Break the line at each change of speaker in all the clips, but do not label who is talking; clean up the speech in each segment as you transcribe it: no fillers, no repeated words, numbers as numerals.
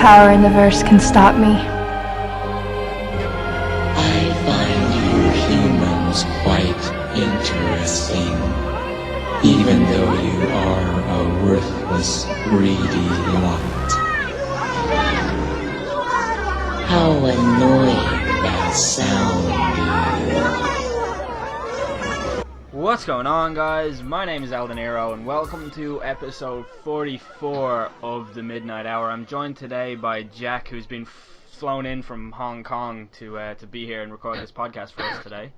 power in the verse can stop me.
I find you humans quite interesting, even though you are a worthless, greedy lot. How annoying that sound is.
What's going on, guys? My name is Aldenero, and welcome to episode 44 of the Midnight Hour. I'm joined today by Jack, who's been flown in from Hong Kong to be here and record this podcast for us today.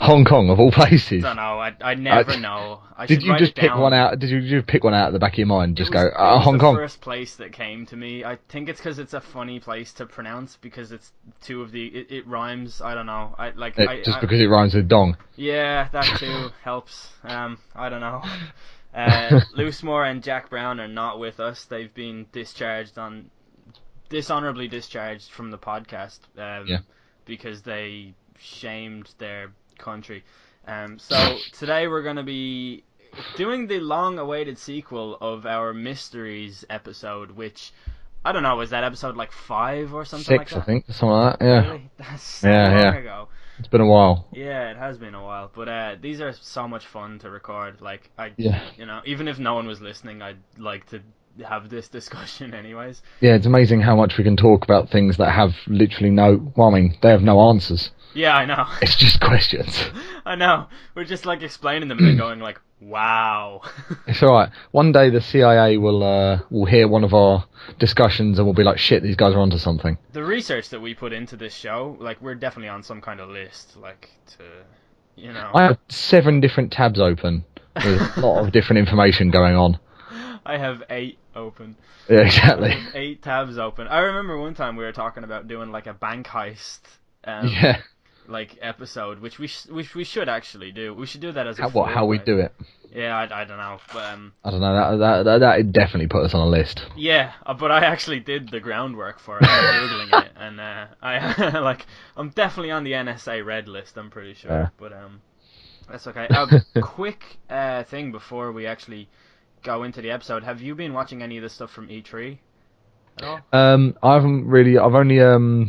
Hong Kong, of all places.
I don't know. I never know.
Did you just pick one out? Did you just pick one out of the back of your mind? Just go Hong Kong.
It was the first place that came to me. I think it's because it's a funny place to pronounce because it's two of the. It rhymes. I don't know. Just because
it rhymes with dong.
Yeah, that too helps. I don't know. Loosemore and Jack Brown are not with us. They've been dishonorably discharged from the podcast. Because they shamed their country. So today we're going to be doing the long-awaited sequel of our Mysteries episode, which, I don't know, was that episode like 5 or something
6,
like that?
I think, something like that, yeah.
Really? That's so long ago.
It's been a while.
Yeah, it has been a while, but these are so much fun to record. Like, even if no one was listening, I'd like to have this discussion anyways. Yeah,
it's amazing how much we can talk about things that have literally they have no answers.
Yeah, I know.
It's just questions.
I know. We're just like explaining them and then going like, wow.
It's alright. One day the CIA will hear one of our discussions and will be like, shit, these guys are onto something.
The research that we put into this show, like, we're definitely on some kind of list, like, I
have 7 different tabs open with a lot of different information going on.
I have 8 open.
Yeah, exactly.
I have 8 tabs open. I remember one time we were talking about doing like a bank heist. Episode, which we should actually do. We should do that as a
how we do it.
Yeah, I don't know, but
I don't know. That definitely put us on a list.
Yeah, but I actually did the groundwork for it. I'm googling it, and I'm definitely on the NSA red list. I'm pretty sure, but that's okay. A quick thing before we actually go into the episode. Have you been watching any of the stuff from E3?
I haven't really. I've only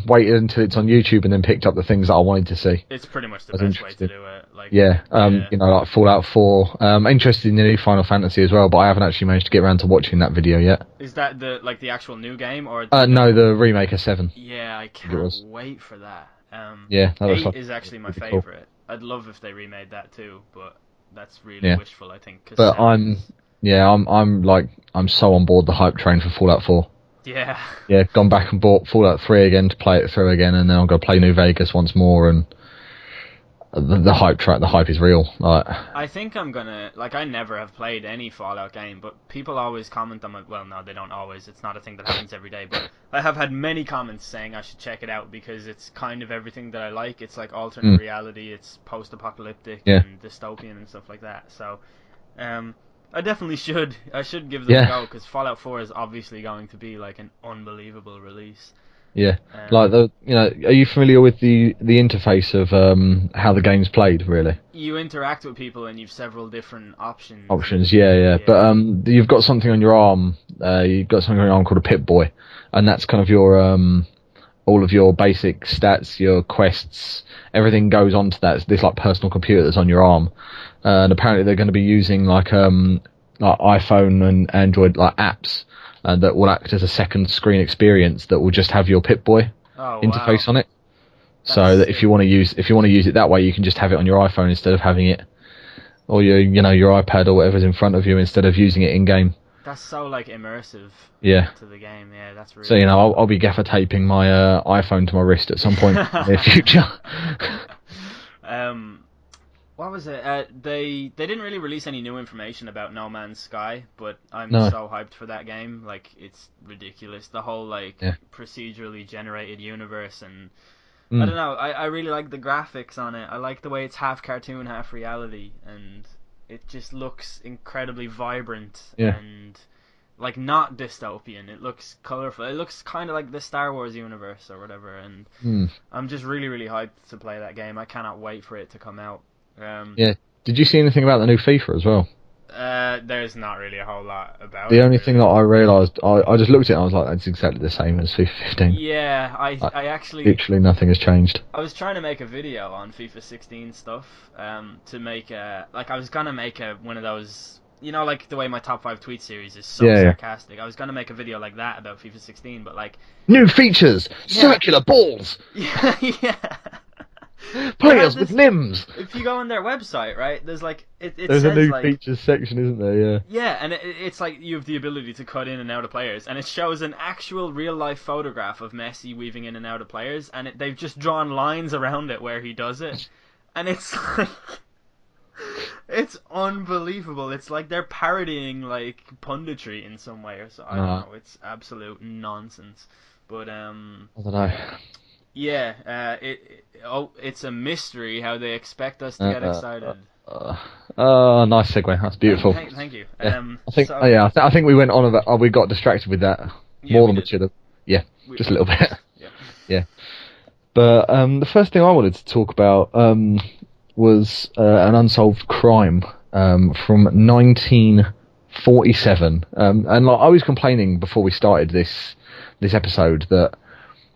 waited until it's on YouTube and then picked up the things that I wanted to see.
It's pretty much the best way to do it.
Like Fallout 4. Interested in the new Final Fantasy as well, but I haven't actually managed to get around to watching that video yet.
Is that the actual new game or?
No, the remake of 7.
Yeah, I can't wait for that.
That
8 is actually my favorite. Cool. I'd love if they remade that too, but that's really wishful, I think.
But I'm so on board the hype train for Fallout 4.
Yeah.
Yeah, gone back and bought Fallout 3 again to play it through again, and then I'm going to play New Vegas once more, and the hype is real.
I think I'm going to, I never have played any Fallout game, but people always comment on well, no, they don't always, it's not a thing that happens every day, but I have had many comments saying I should check it out because it's kind of everything that I like. It's like alternate reality, it's post-apocalyptic and dystopian and stuff like that, so, I definitely should. I should give them a go because Fallout 4 is obviously going to be like an unbelievable release.
Yeah, are you familiar with the interface of how the game's played? Really,
you interact with people and you've several different options.
Yeah. But you've got something on your arm. You've got something on your arm called a Pip-Boy, and that's kind of your all of your basic stats, your quests, everything goes onto that. It's this like personal computer that's on your arm. And apparently they're going to be using like iPhone and Android apps that will act as a second screen experience that will just have your Pip-Boy interface on it. So that if you want to use it that way, you can just have it on your iPhone instead of having it, or your iPad or whatever's in front of you instead of using it in game.
That's so immersive.
Yeah.
To the game. Yeah, that's really.
So I'll be gaffer taping my iPhone to my wrist at some point in the near future.
What was it? They didn't really release any new information about No Man's Sky, but I'm so hyped for that game. Like, it's ridiculous. The whole procedurally generated universe, and I don't know. I really like the graphics on it. I like the way it's half cartoon, half reality, and it just looks incredibly vibrant and not dystopian. It looks colorful. It looks kind of like the Star Wars universe or whatever. And I'm just really, really hyped to play that game. I cannot wait for it to come out.
Did you see anything about the new FIFA as well?
there's not really a whole lot about
The
it.
only
Really.
thing that I realised, I just looked at it and I was like, that's exactly the same as FIFA 15.
Yeah, I actually...
Literally nothing has changed.
I was trying to make a video on FIFA 16 stuff, to make I was gonna make one of those, you know, like the way my top 5 tweet series is so sarcastic. I was gonna make a video like that about FIFA 16, but like...
New features! Circular balls!
Yeah, yeah.
Players with limbs!
If you go on their website, right, there's like...
There's
says,
a new
like,
features section, isn't there? Yeah.
Yeah, and it's like you have the ability to cut in and out of players, and it shows an actual real-life photograph of Messi weaving in and out of players, and they've just drawn lines around it where he does it. And it's like... It's unbelievable. It's like they're parodying, like, punditry in some way or so. I don't know. It's absolute nonsense. But,
I don't know.
Yeah, it's a mystery how they expect us to get excited.
Nice segue. That's beautiful.
Thank you.
Yeah. I think we went on about. We got distracted with that more than we should have. Yeah, just a little bit. Yeah. But the first thing I wanted to talk about was an unsolved crime from 1947. And like I was complaining before we started this episode that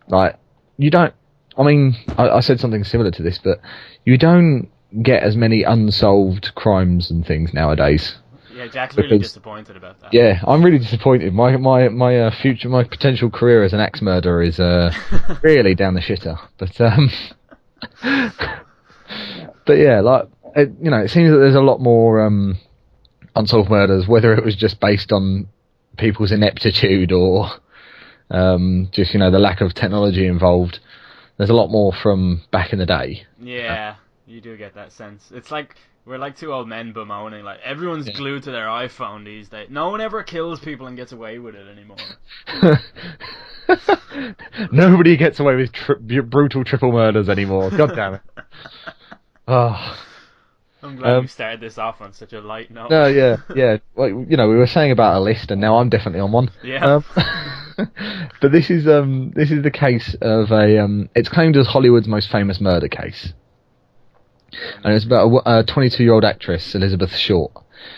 like you don't. I mean, I said something similar to this, but you don't get as many unsolved crimes and things nowadays.
Yeah, Jack's really disappointed about that.
Yeah, I'm really disappointed. My potential career as an axe murderer is really down the shitter. But yeah, like it seems that there's a lot more unsolved murders, whether it was just based on people's ineptitude or just the lack of technology involved. There's a lot more from back in the day.
Yeah, you do get that sense. It's like we're like two old men bemoaning, like everyone's glued to their iPhone these days. No one ever kills people and gets away with it anymore.
Nobody gets away with brutal triple murders anymore. God damn it. Oh.
I'm glad we started this off on such a light note.
No, yeah. Well, we were saying about a list, and now I'm definitely on one.
Yeah.
But this is the case of it's claimed as Hollywood's most famous murder case, and it's about a 22-year-old actress, Elizabeth Short.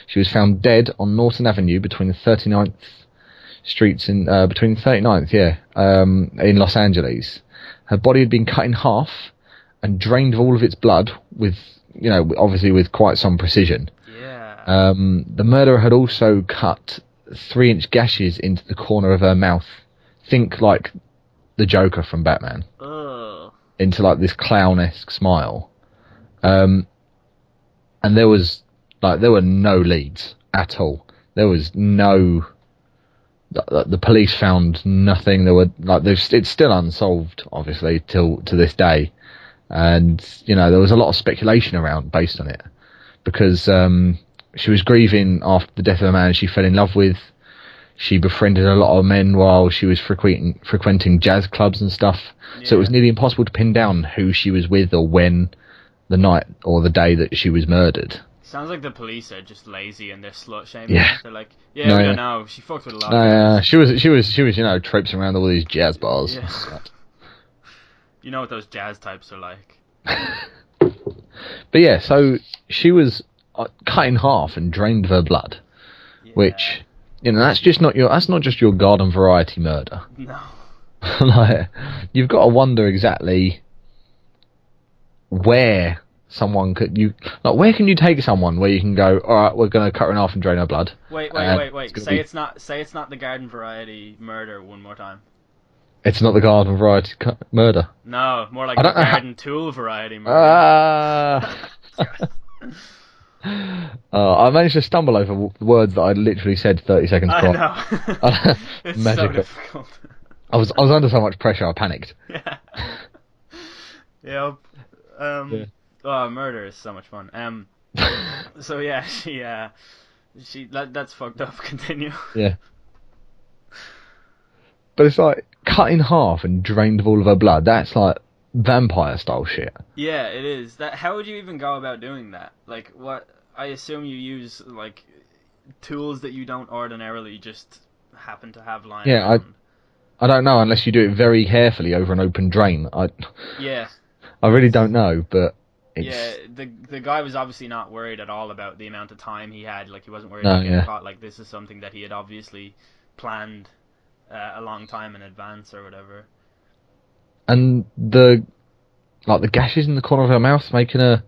She was found dead on Norton Avenue between the 39th streets in between the 39th, in Los Angeles. Her body had been cut in half and drained of all of its blood with, obviously with quite some precision.
Yeah.
The murderer had also cut 3-inch gashes into the corner of her mouth. Think like the Joker from Batman.
Ugh.
Into like this clown-esque smile. And there were no leads at all. There was no. The police found nothing. It's still unsolved, obviously, to this day. And there was a lot of speculation around based on it, because she was grieving after the death of a man she fell in love with. She befriended a lot of men while she was frequenting jazz clubs and stuff. Yeah. So it was nearly impossible to pin down who she was with or when, the night or the day that she was murdered.
Sounds like the police are just lazy and they're slut shaming.
Yeah.
They're like, we don't know. She fucked with a lot of guys.
She was traipsing around all these jazz bars.
Yeah. You know what those jazz types are like.
But yeah, so she was cut in half and drained of her blood, which that's not just your garden variety murder.
No.
Like, you've got to wonder exactly where someone where can you take someone where you can go, all right, we're going to cut her in half and drain her blood.
Wait. It's not the garden variety murder one more time.
It's not the garden variety murder.
No, more like the garden tool variety murder.
I managed to stumble over words that I literally said 30 seconds prior.
I know. It's so difficult.
I was under so much pressure, I panicked.
Yeah. Yep. Oh, murder is so much fun. So yeah, she that's fucked up. Continue.
Yeah. But it's like cut in half and drained of all of her blood. That's like vampire style shit.
Yeah, it is. How would you even go about doing that? Like, what? I assume you use like tools that you don't ordinarily just happen to have lying around.
I don't know unless you do it very carefully over an open drain. I really don't know, but
Yeah, the guy was obviously not worried at all about the amount of time he had. Like, he wasn't worried
No,
about getting
yeah.
caught. Like, this is something that he had obviously planned a long time in advance or whatever.
And the gashes in the corner of her mouth making her,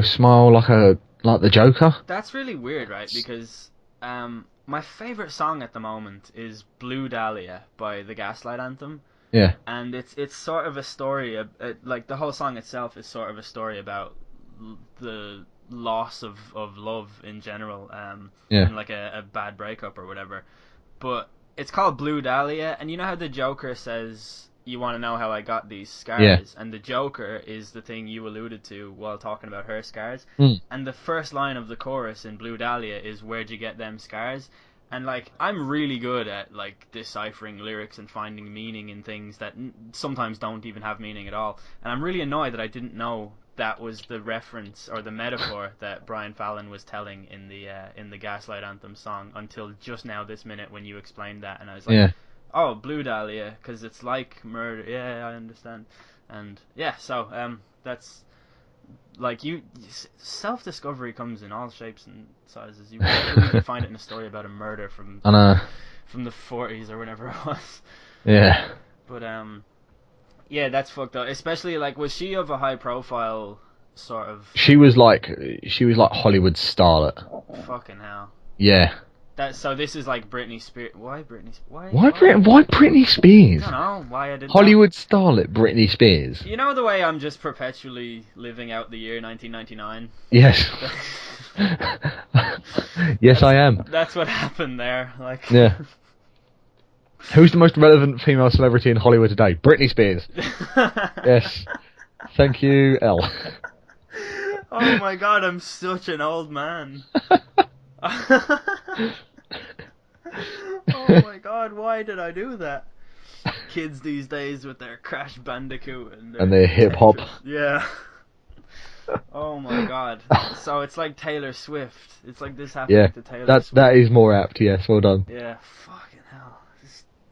smile like the Joker.
That's really weird, right? Because my favorite song at the moment is Blue Dahlia by the Gaslight Anthem.
Yeah.
And it's sort of a story, like the whole song itself is sort of a story about the loss of love in general, and like a bad breakup or whatever. But it's called Blue Dahlia, and you know how the Joker says, "You want to know how I got these scars?"
Yeah.
And the Joker is the thing you alluded to while talking about her scars.
Mm.
And the first line of the chorus in Blue Dahlia is, "Where'd you get them scars?" And like, I'm really good at like deciphering lyrics and finding meaning in things that sometimes don't even have meaning at all. And I'm really annoyed that I didn't know that was the reference or the metaphor that Brian Fallon was telling in the Gaslight Anthem song until just now, this minute, when you explained that. And I was like, oh, Blue Dahlia, because it's like murder. Yeah, I understand. And yeah, so that's. Like, self-discovery comes in all shapes and sizes. You can find it in a story about a murder from the 40s or whatever it was.
Yeah.
But yeah, that's fucked up. Especially, like, was she of a high profile sort of?
She was like Hollywood starlet.
Fucking hell.
Yeah.
So this is like Britney Spears. Why Britney?
Why Britney Spears?
I don't know why I did.
Hollywood starlet Britney Spears.
You know the way I'm just perpetually living out the year 1999.
Yes. Yes, I am.
That's what happened there. Like.
Yeah. Who's the most relevant female celebrity in Hollywood today? Britney Spears. Yes. Thank you, L.
Oh my god, I'm such an old man. Oh my god, why did I do that? Kids these days with their Crash Bandicoot and
their hip hop.
Yeah. Oh my god. So it's like Taylor Swift. It's like this happening to Taylor Swift.
That is more apt, yes, well done.
Yeah, fucking hell.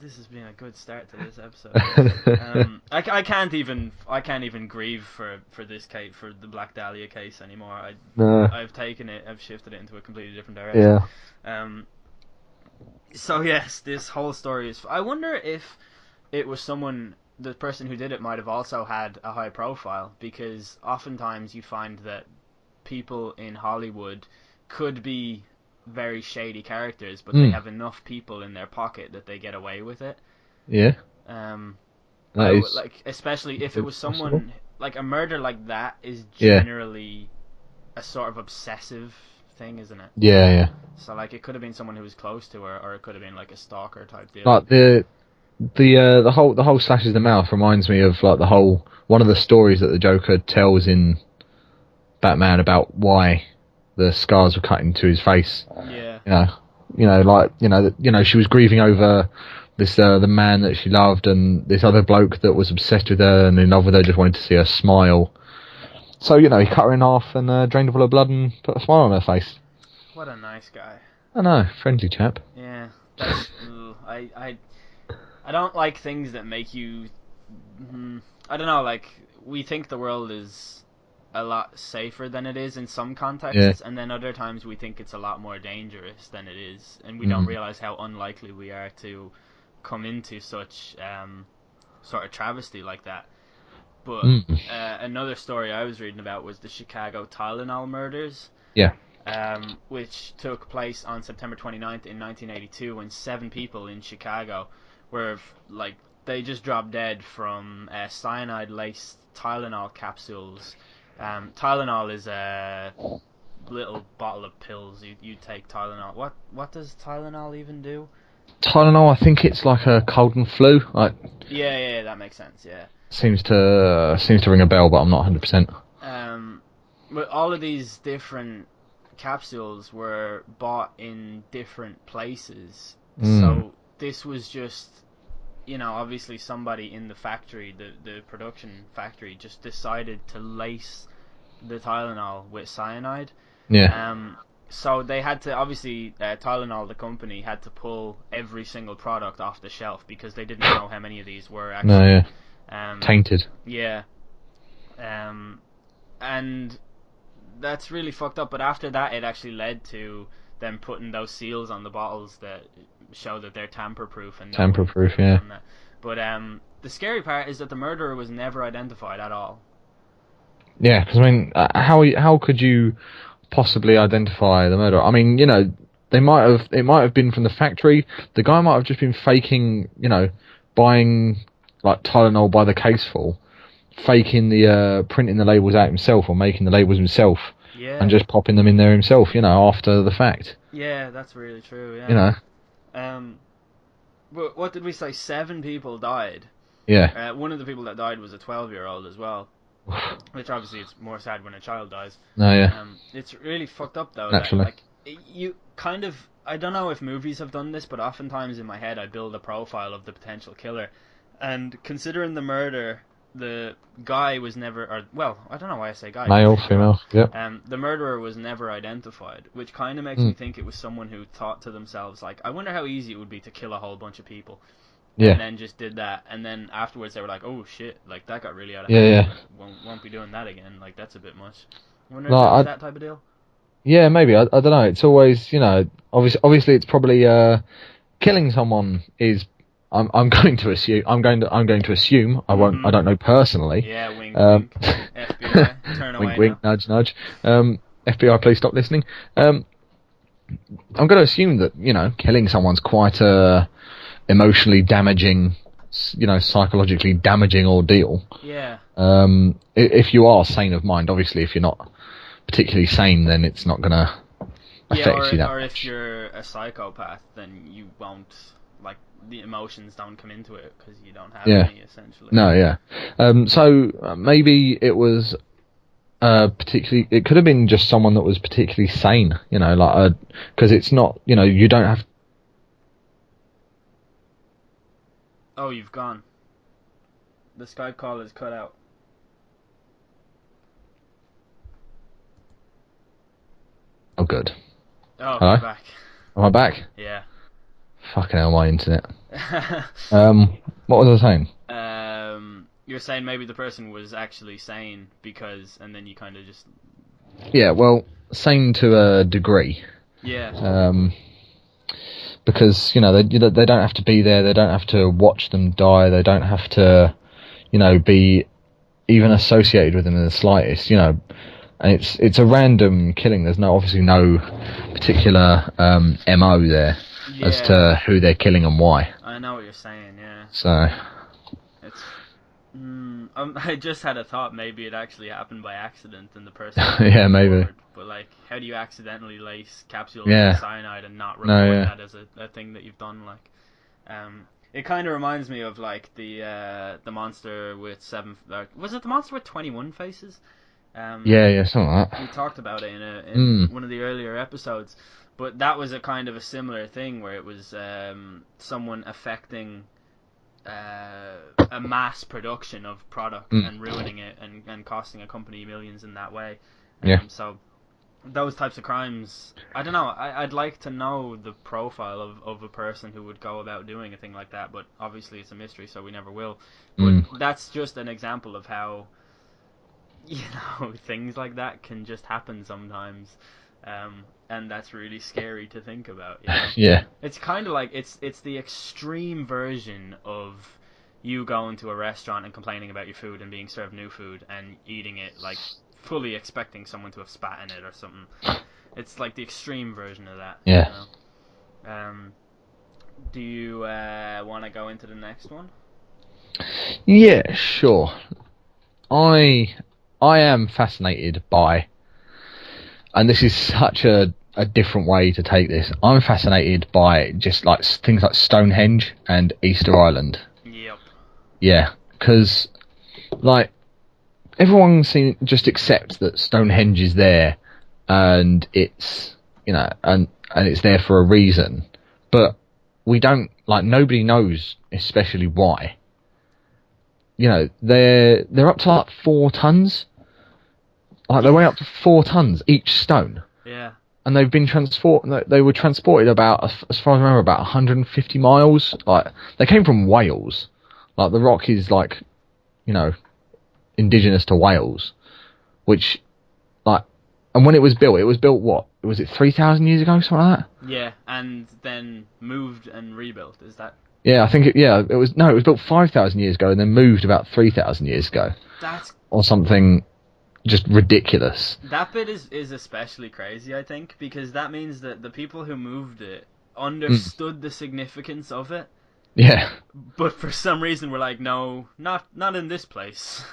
This has been a good start to this episode. I can't even grieve for this case, for the Black Dahlia case anymore. I've shifted it into a completely different direction.
Yeah.
So yes, this whole story is. I wonder if it was the person who did it might have also had a high profile, because oftentimes you find that people in Hollywood could be very shady characters, but they have enough people in their pocket that they get away with it.
Yeah.
Like, especially if it was someone like a murder like that is generally a sort of obsessive thing, isn't it?
Yeah.
So like, it could have been someone who was close to her, or it could have been like a stalker type deal.
Like the whole slashes in the mouth reminds me of like one of the stories that the Joker tells in Batman about why the scars were cut into his face.
Yeah.
She was grieving over this the man that she loved, and this other bloke that was obsessed with her and in love with her, just wanted to see her smile. So he cut her in half and drained of all her blood and put a smile on her face.
What a nice guy.
I know, friendly chap.
Yeah. That's, I don't like things that make you. I don't know. Like, we think the world is a lot safer than it is in some contexts, and then other times we think it's a lot more dangerous than it is, and we don't realize how unlikely we are to come into such sort of travesty like that. But another story I was reading about was the Chicago Tylenol murders.
Yeah.
Which took place on September 29th in 1982, when 7 people in Chicago were like, they just dropped dead from cyanide-laced Tylenol capsules. Tylenol is a little bottle of pills. You take Tylenol. What does Tylenol even do?
Tylenol, I think it's like a cold and flu.
Yeah, that makes sense. Yeah.
Seems to ring a bell, but I'm not 100%.
But all of these different capsules were bought in different places, so this was just, obviously somebody in the factory, the production factory, just decided to lace the Tylenol with cyanide.
Yeah.
So they had to, obviously, Tylenol, the company, had to pull every single product off the shelf because they didn't know how many of these were actually
tainted.
Yeah. and that's really fucked up. But after that, it actually led to them putting those seals on the bottles that show that they're tamper-proof. And
tamper-proof, yeah.
But the scary part is that the murderer was never identified at all.
Yeah, because I mean, how could you possibly identify the murderer? I mean, you know, it might have been from the factory. The guy might have just been faking, you know, buying like Tylenol by the caseful, faking the printing the labels out himself or making the labels himself, and just popping them in there himself, you know, after the fact.
Yeah, that's really true. Yeah.
You
know. But what did we say? 7 people died.
Yeah.
One of the people that died was a 12-year-old as well. Which obviously it's more sad when a child dies.
No, yeah.
It's really fucked up though.
Naturally.
That, like, you kind of, I don't know if movies have done this, but oftentimes in my head I build a profile of the potential killer, and considering the murder, the guy was never, or well, I don't know why I say guy.
Male, female, yep.
The murderer was never identified, which kind of makes me think it was someone who thought to themselves, like, I wonder how easy it would be to kill a whole bunch of people.
Yeah.
And then just did that, and then afterwards they were like, "Oh shit! Like that got really out of
hand.
Yeah. Won't be doing that again. Like that's a bit much." I wonder if that was that type of deal.
Yeah, maybe. I don't know. It's always, you know, obviously it's probably killing someone is. I'm going to assume. I'm going to assume. I won't. I don't know personally.
Yeah, wink, wink. FBI, turn away.
Wink, wink, nudge, nudge. FBI, please stop listening. I'm going to assume that, you know, killing someone's quite a emotionally damaging, you know, psychologically damaging ordeal.
Yeah.
If you are sane of mind, obviously, if you're not particularly sane, then it's not gonna affect you that much.
Or if you're a psychopath, then you won't, like, the emotions don't come into it because you don't have any, essentially.
No, yeah. So maybe it was particularly. It could have been just someone that was particularly sane, you know, like because it's not, you know, you don't have.
Oh, you've gone. The Skype call is cut out.
Oh, good.
Oh,
hello?
You're back.
Am I back?
Yeah.
Fucking hell, my internet. What was I saying?
You're saying maybe the person was actually sane because, and then you kind of just.
Yeah, well, sane to a degree.
Yeah.
Because, you know, they don't have to be there, they don't have to watch them die, they don't have to, you know, be even associated with them in the slightest, you know. And it's a random killing. There's obviously no particular MO there as to who they're killing and why.
I know what you're saying, yeah.
So
it's I just had a thought maybe it actually happened by accident and the person
yeah, maybe.
But like, how do you accidentally lace capsules with cyanide and not report that as a thing that you've done? Like, it kind of reminds me of like the monster with 7. Was it the monster with 21 faces?
Yeah, something like that.
We talked about it in one of the earlier episodes, but that was a kind of a similar thing where it was someone affecting a mass production of product and ruining it and costing a company millions in that way. So those types of crimes, I don't know, I'd like to know the profile of a person who would go about doing a thing like that, but obviously it's a mystery, so we never will. But that's just an example of how, you know, things like that can just happen sometimes, and that's really scary to think about. You know?
Yeah.
It's kind of like it's the extreme version of you going to a restaurant and complaining about your food and being served new food and eating it like fully expecting someone to have spat in it or something. It's like the extreme version of that.
Yeah.
You know? Do you want to go into the next one?
Yeah, sure. I am fascinated by, and this is such a different way to take this, I'm fascinated by just like things like Stonehenge and Easter Island.
Yep.
Yeah, because like everyone just accepts that Stonehenge is there and it's, you know, and it's there for a reason, but we don't, like, nobody knows especially why. You know, they're up to like 4 tons. Like, they weigh up to 4 tons each stone.
Yeah.
And they've been they were transported about, as far as I remember, about 150 miles. Like, they came from Wales. Like, the rock is, like, you know, indigenous to Wales. which, like, and when it was built what? Was it 3,000 years ago, something like that?
Yeah, and then moved and rebuilt. Is that?
Yeah, I think it was built 5,000 years ago and then moved about 3,000 years ago. Or something just ridiculous.
That bit is especially crazy, I think, because that means that the people who moved it understood the significance of it.
Yeah.
But for some reason we're like, no, not in this place.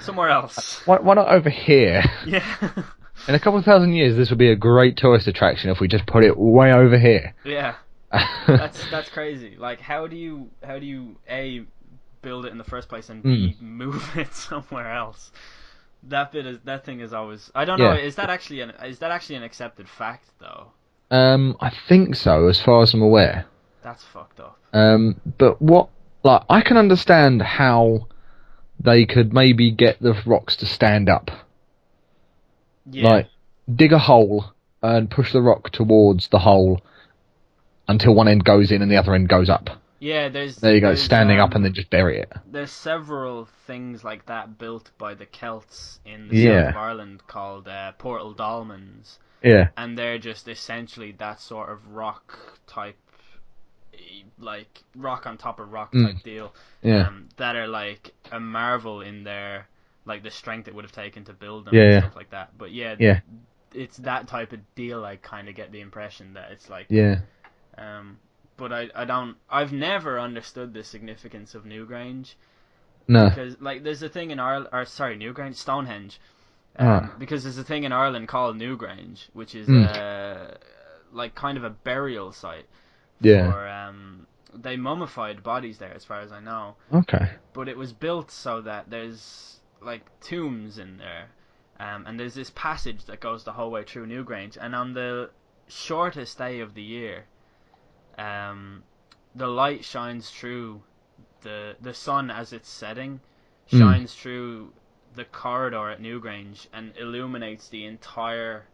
Somewhere else.
Why not over here?
Yeah.
In a couple of thousand years, this would be a great tourist attraction if we just put it way over here.
Yeah. That's crazy. Like, how do you A, build it in the first place, and B, move it somewhere else? That thing is always, I don't know. Is that actually an accepted fact though?
I think so, as far as I'm aware.
That's fucked up.
But I can understand how they could maybe get the rocks to stand up.
Yeah.
Like, dig a hole and push the rock towards the hole until one end goes in and the other end goes up.
Yeah,
there you go, standing up and then just bury it.
There's several things like that built by the Celts in the south of Ireland called portal dolmens.
Yeah.
And they're just essentially that sort of rock type, like rock on top of rock type deal.
Yeah.
That are like a marvel in their, like, the strength it would have taken to build them and stuff like that. But it's that type of deal. I kind of get the impression that it's like.
Yeah.
But I've never understood the significance of Newgrange.
No.
Because, like, there's a thing in Ireland, Newgrange, Stonehenge. Because there's a thing in Ireland called Newgrange, which is like kind of a burial site. For, they mummified bodies there, as far as I know.
Okay.
But it was built so that there's, like, tombs in there. And there's this passage that goes the whole way through Newgrange. And on the shortest day of the year, the light shines through the sun as it's setting, shines through the corridor at Newgrange and illuminates the entire,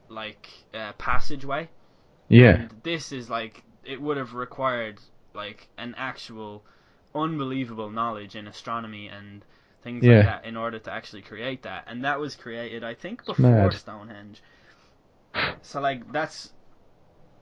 like, passageway.
Yeah.
And this is like, it would have required like an actual unbelievable knowledge in astronomy and things like that in order to actually create that. And that was created, I think, before Stonehenge. So, like, that's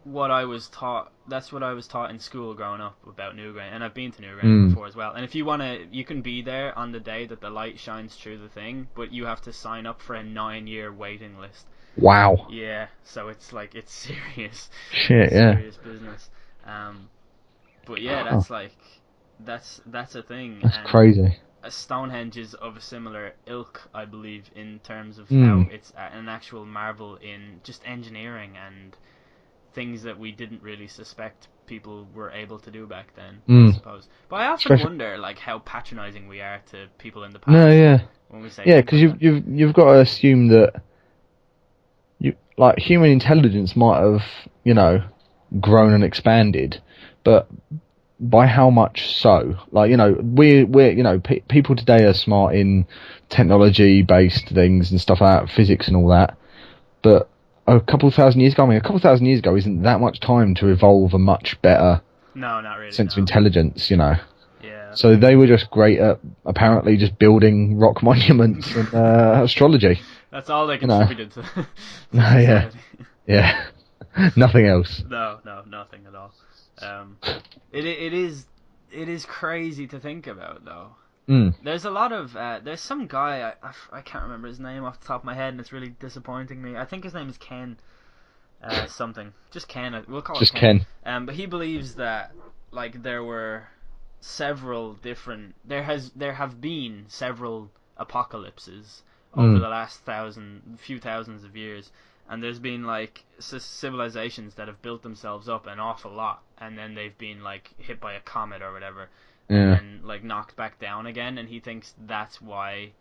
what I was taught. That's what I was taught in school growing up about Newgrange, and I've been to Newgrange before as well. And if you you can be there on the day that the light shines through the thing, but you have to sign up for a 9-year waiting list.
Wow.
Yeah, so it's like, it's serious.
Shit,
serious business. But yeah, that's like, that's a thing.
That's crazy.
Stonehenge is of a similar ilk, I believe, in terms of how it's an actual marvel in just engineering and things that we didn't really suspect people were able to do back then, I suppose. But I often wonder, like, how patronising we are to people in the past.
No, yeah.
When we say
because you've got to assume that human intelligence might have, grown and expanded, but by how much so? Like, we're people today are smart in technology-based things and stuff like that, physics and all that, but a couple thousand years ago isn't that much time to evolve a much better sense of intelligence, Yeah. So they were just great at apparently just building rock monuments and astrology.
That's all they contributed to
No, yeah. Nothing else.
No, nothing at all. It is crazy to think about, though. There's a lot of there's some guy, I can't remember his name off the top of my head, and it's really disappointing me. I think his name is Ken something. Just Ken. We'll call it Ken. But he believes that, like, there were several different. There have been several apocalypses over the last few thousands of years, and there's been, like, civilizations that have built themselves up an awful lot, and then they've been, like, hit by a comet or whatever, and like knocked back down again. And he thinks that's why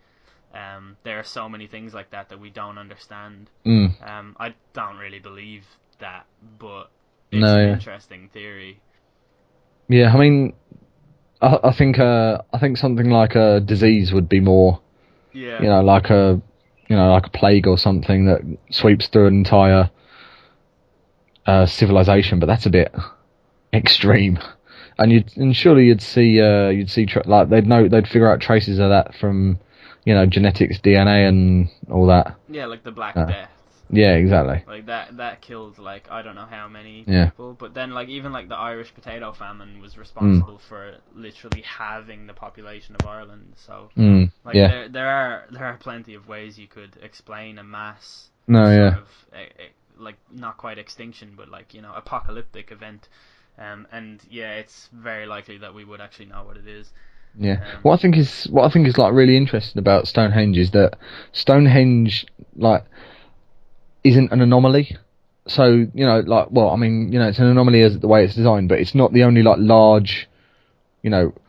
there are so many things like that we don't understand. I don't really believe that, but it's an interesting theory.
Yeah, I mean, I think something like a disease would be more, like a plague or something that sweeps through an entire civilization. But that's a bit extreme. And surely you'd see like they'd figure out traces of that from, genetics, DNA, and all that.
Yeah, like the Black Death.
Yeah, exactly.
Like that killed like I don't know how many
Yeah.
people, but then like even like the Irish potato famine was responsible for literally halving the population of Ireland. So like there are plenty of ways you could explain a mass sort of like not quite extinction, but like apocalyptic event. And yeah, it's very likely that we would actually know what it is.
Yeah. What I think is like really interesting about Stonehenge is that Stonehenge like isn't an anomaly. So, it's an anomaly as the way it's designed, but it's not the only like large,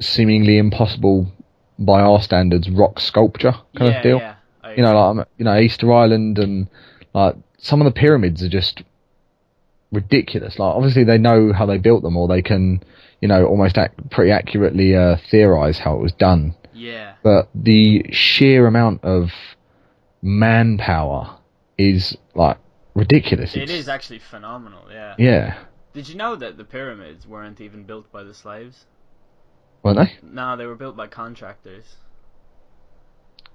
seemingly impossible by our standards rock sculpture kind of deal. Yeah. Easter Island and like some of the pyramids are just ridiculous. Like obviously they know how they built them, or they can, almost pretty accurately theorize how it was done.
Yeah.
But the sheer amount of manpower is like ridiculous.
It is actually phenomenal. Yeah.
Yeah.
Did you know that the pyramids weren't even built by the slaves?
Weren't they?
No, they were built by contractors.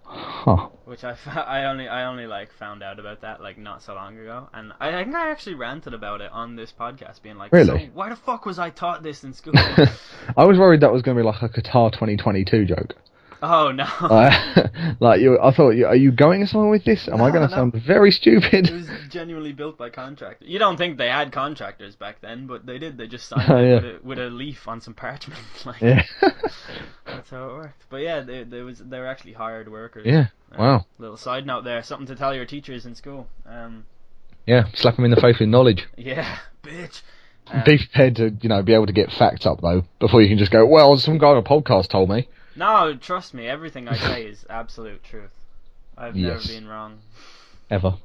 Huh.
Which I only like found out about that like not so long ago, and I think I actually ranted about it on this podcast, being like,
really?
So why the fuck was I taught this in school?
I was worried that was going to be like a Qatar 2022 joke.
Oh no!
I thought, are you going somewhere with this? Am I going to sound very stupid?
It was genuinely built by contractors. You don't think they had contractors back then, but they did. They just signed it with a leaf on some parchment. That's how it worked. But yeah, they were actually hired workers.
Yeah. Wow.
Little side note there, something to tell your teachers in school.
Yeah, slap them in the face with knowledge.
Yeah, bitch.
Be prepared to be able to get facts up though before you can just go, well, some guy on a podcast told me.
No, trust me, everything I say is absolute truth. I've never been wrong.
Ever.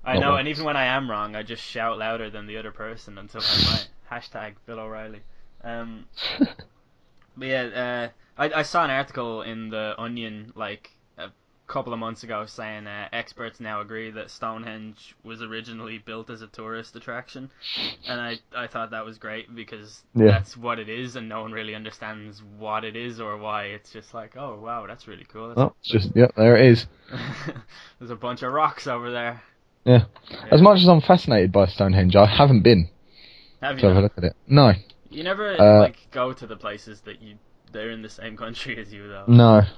I know, and even when I am wrong, I just shout louder than the other person until I'm right. Hashtag Bill O'Reilly. But yeah, I saw an article in the Onion like a couple of months ago saying experts now agree that Stonehenge was originally built as a tourist attraction, and I thought that was great because that's what it is, and no one really understands what it is or why. It's just like, oh wow, that's really cool.
There it is.
There's a bunch of rocks over there.
Yeah. As much as I'm fascinated by Stonehenge, I haven't been.
Have you?
To have a look at it. No.
You never go to the places that they're in the same country as you though.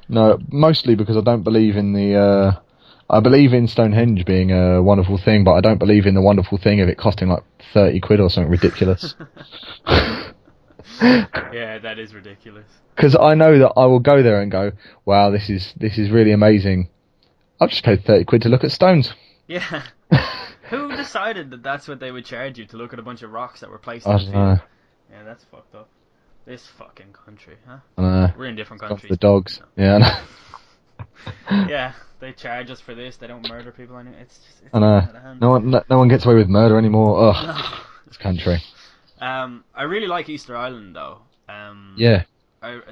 No. Mostly because I don't believe in the. I believe in Stonehenge being a wonderful thing, but I don't believe in the wonderful thing of it costing like 30 quid or something ridiculous.
Yeah, that is ridiculous.
Because I know that I will go there and go, wow, this is really amazing. I've just paid 30 quid to look at stones.
Yeah. Who decided that that's what they would charge you to look at a bunch of rocks that were placed in
the
field?
Know.
Yeah, that's fucked up. This fucking country, huh?
I know.
We're in different countries.
The dogs. No. Yeah, I know.
Yeah, they charge us for this. They don't murder people anymore. It's
I know. No one gets away with murder anymore. Ugh. No. This country.
I really like Easter Island though.
Yeah.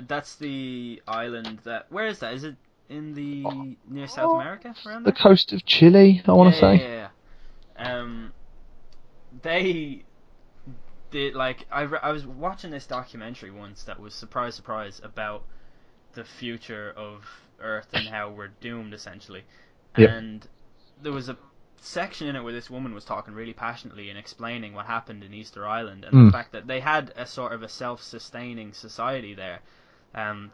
That's the island that. Where is that? Is it in the near South America? Around there?
The coast of Chile, I want to say.
Yeah. They did like I was watching this documentary once that was surprise about the future of Earth and how we're doomed essentially.
Yep.
And there was a section in it where this woman was talking really passionately and explaining what happened in Easter Island and the fact that they had a sort of a self-sustaining society there.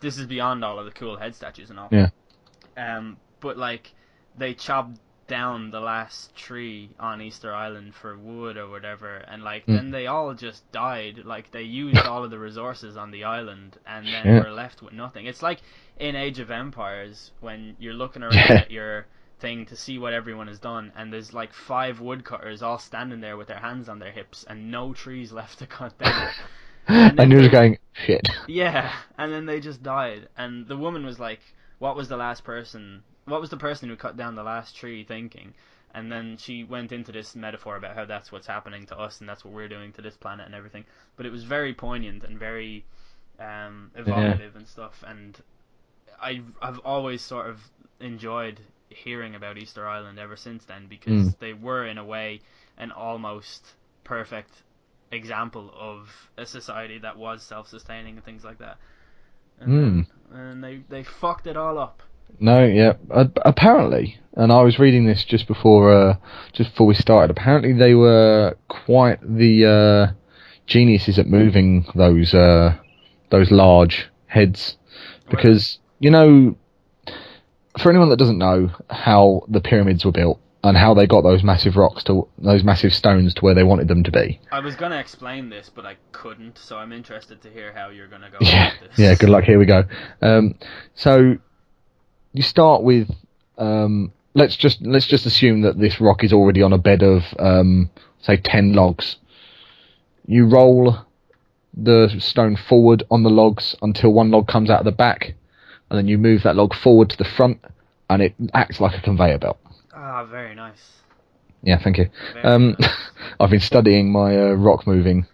This is beyond all of the cool head statues and all.
Yeah.
But like they chopped down the last tree on Easter Island for wood or whatever, and like then they all just died. Like they used all of the resources on the island and then were left with nothing. It's like in Age of Empires when you're looking around at your thing to see what everyone has done, and there's like 5 woodcutters all standing there with their hands on their hips and no trees left to cut down. And
you're just going, shit.
Yeah, and then they just died. And the woman was like, what was the person who cut down the last tree thinking? And then she went into this metaphor about how that's what's happening to us and that's what we're doing to this planet and everything. But it was very poignant and very evocative and stuff. And I've always sort of enjoyed hearing about Easter Island ever since then, because they were in a way an almost perfect example of a society that was self-sustaining and things like that. And they fucked it all up.
No, yeah. Apparently, and I was reading this just before we started. Apparently, they were quite the geniuses at moving those large heads, because for anyone that doesn't know how the pyramids were built and how they got those massive stones to where they wanted them to be.
I was gonna explain this, but I couldn't, so I'm interested to hear how you're gonna go
Yeah,
about this.
yeah. Good luck. Here we go. So you start with let's just assume that this rock is already on a bed of say 10 logs. You roll the stone forward on the logs until one log comes out of the back, and then you move that log forward to the front, and it acts like a conveyor belt.
Ah, very nice.
Yeah, thank you.
Very nice.
I've been studying my rock moving.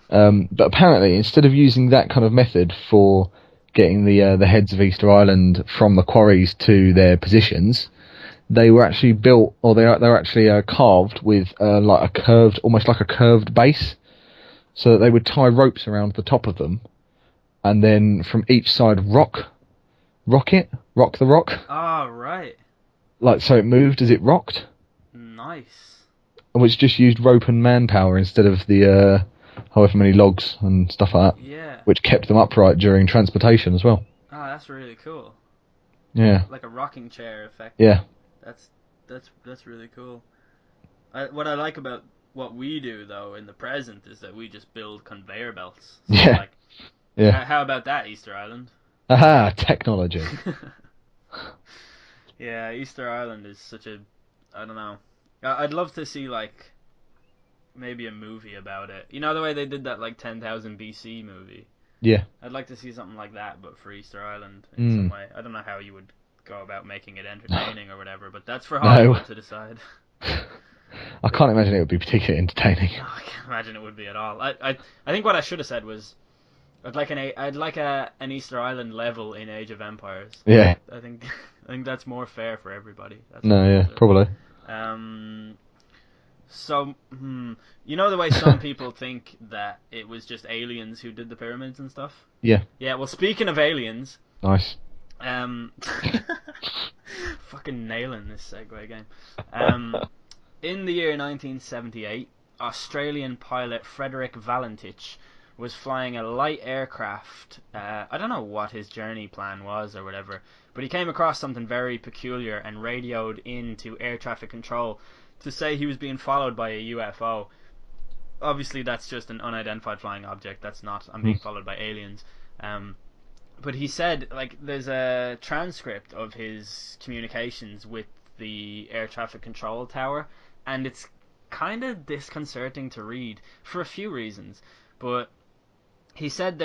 But apparently, instead of using that kind of method for getting the heads of Easter Island from the quarries to their positions, they were actually built, or they're actually carved with almost like a curved base, so that they would tie ropes around the top of them, and then from each side rock the rock.
Ah, right.
Like, so it moved as it rocked.
Nice.
Which just used rope and manpower instead of the however many logs and stuff like that.
Yeah.
Which kept them upright during transportation as well.
Ah, that's really cool.
Yeah.
Like a rocking chair effect.
Yeah.
That's really cool. What I like about what we do though in the present is that we just build conveyor belts. So,
yeah. Yeah.
How about that, Easter Island?
Aha, technology.
Yeah, Easter Island is such a, I don't know. I'd love to see like maybe a movie about it. You know the way they did that like 10,000 BC movie?
Yeah.
I'd like to see something like that, but for Easter Island in some way. I don't know how you would go about making it entertaining or whatever, but that's for Hollywood to decide.
I can't imagine it would be particularly entertaining.
No, I can't imagine it would be at all. I think what I should have said was I'd like an Easter Island level in Age of Empires.
Yeah.
I think that's more fair for everybody.
Probably.
So, you know the way some people think that it was just aliens who did the pyramids and stuff?
Yeah.
Yeah, well, speaking of aliens...
Nice.
Fucking nailing this segue game. In the year 1978, Australian pilot Frederick Valentich was flying a light aircraft. I don't know what his journey plan was or whatever, but he came across something very peculiar and radioed into air traffic control to say he was being followed by a UFO. Obviously, that's just an unidentified flying object. That's not, I'm being followed by aliens. But he said, like, there's a transcript of his communications with the air traffic control tower, and it's kind of disconcerting to read for a few reasons. But he said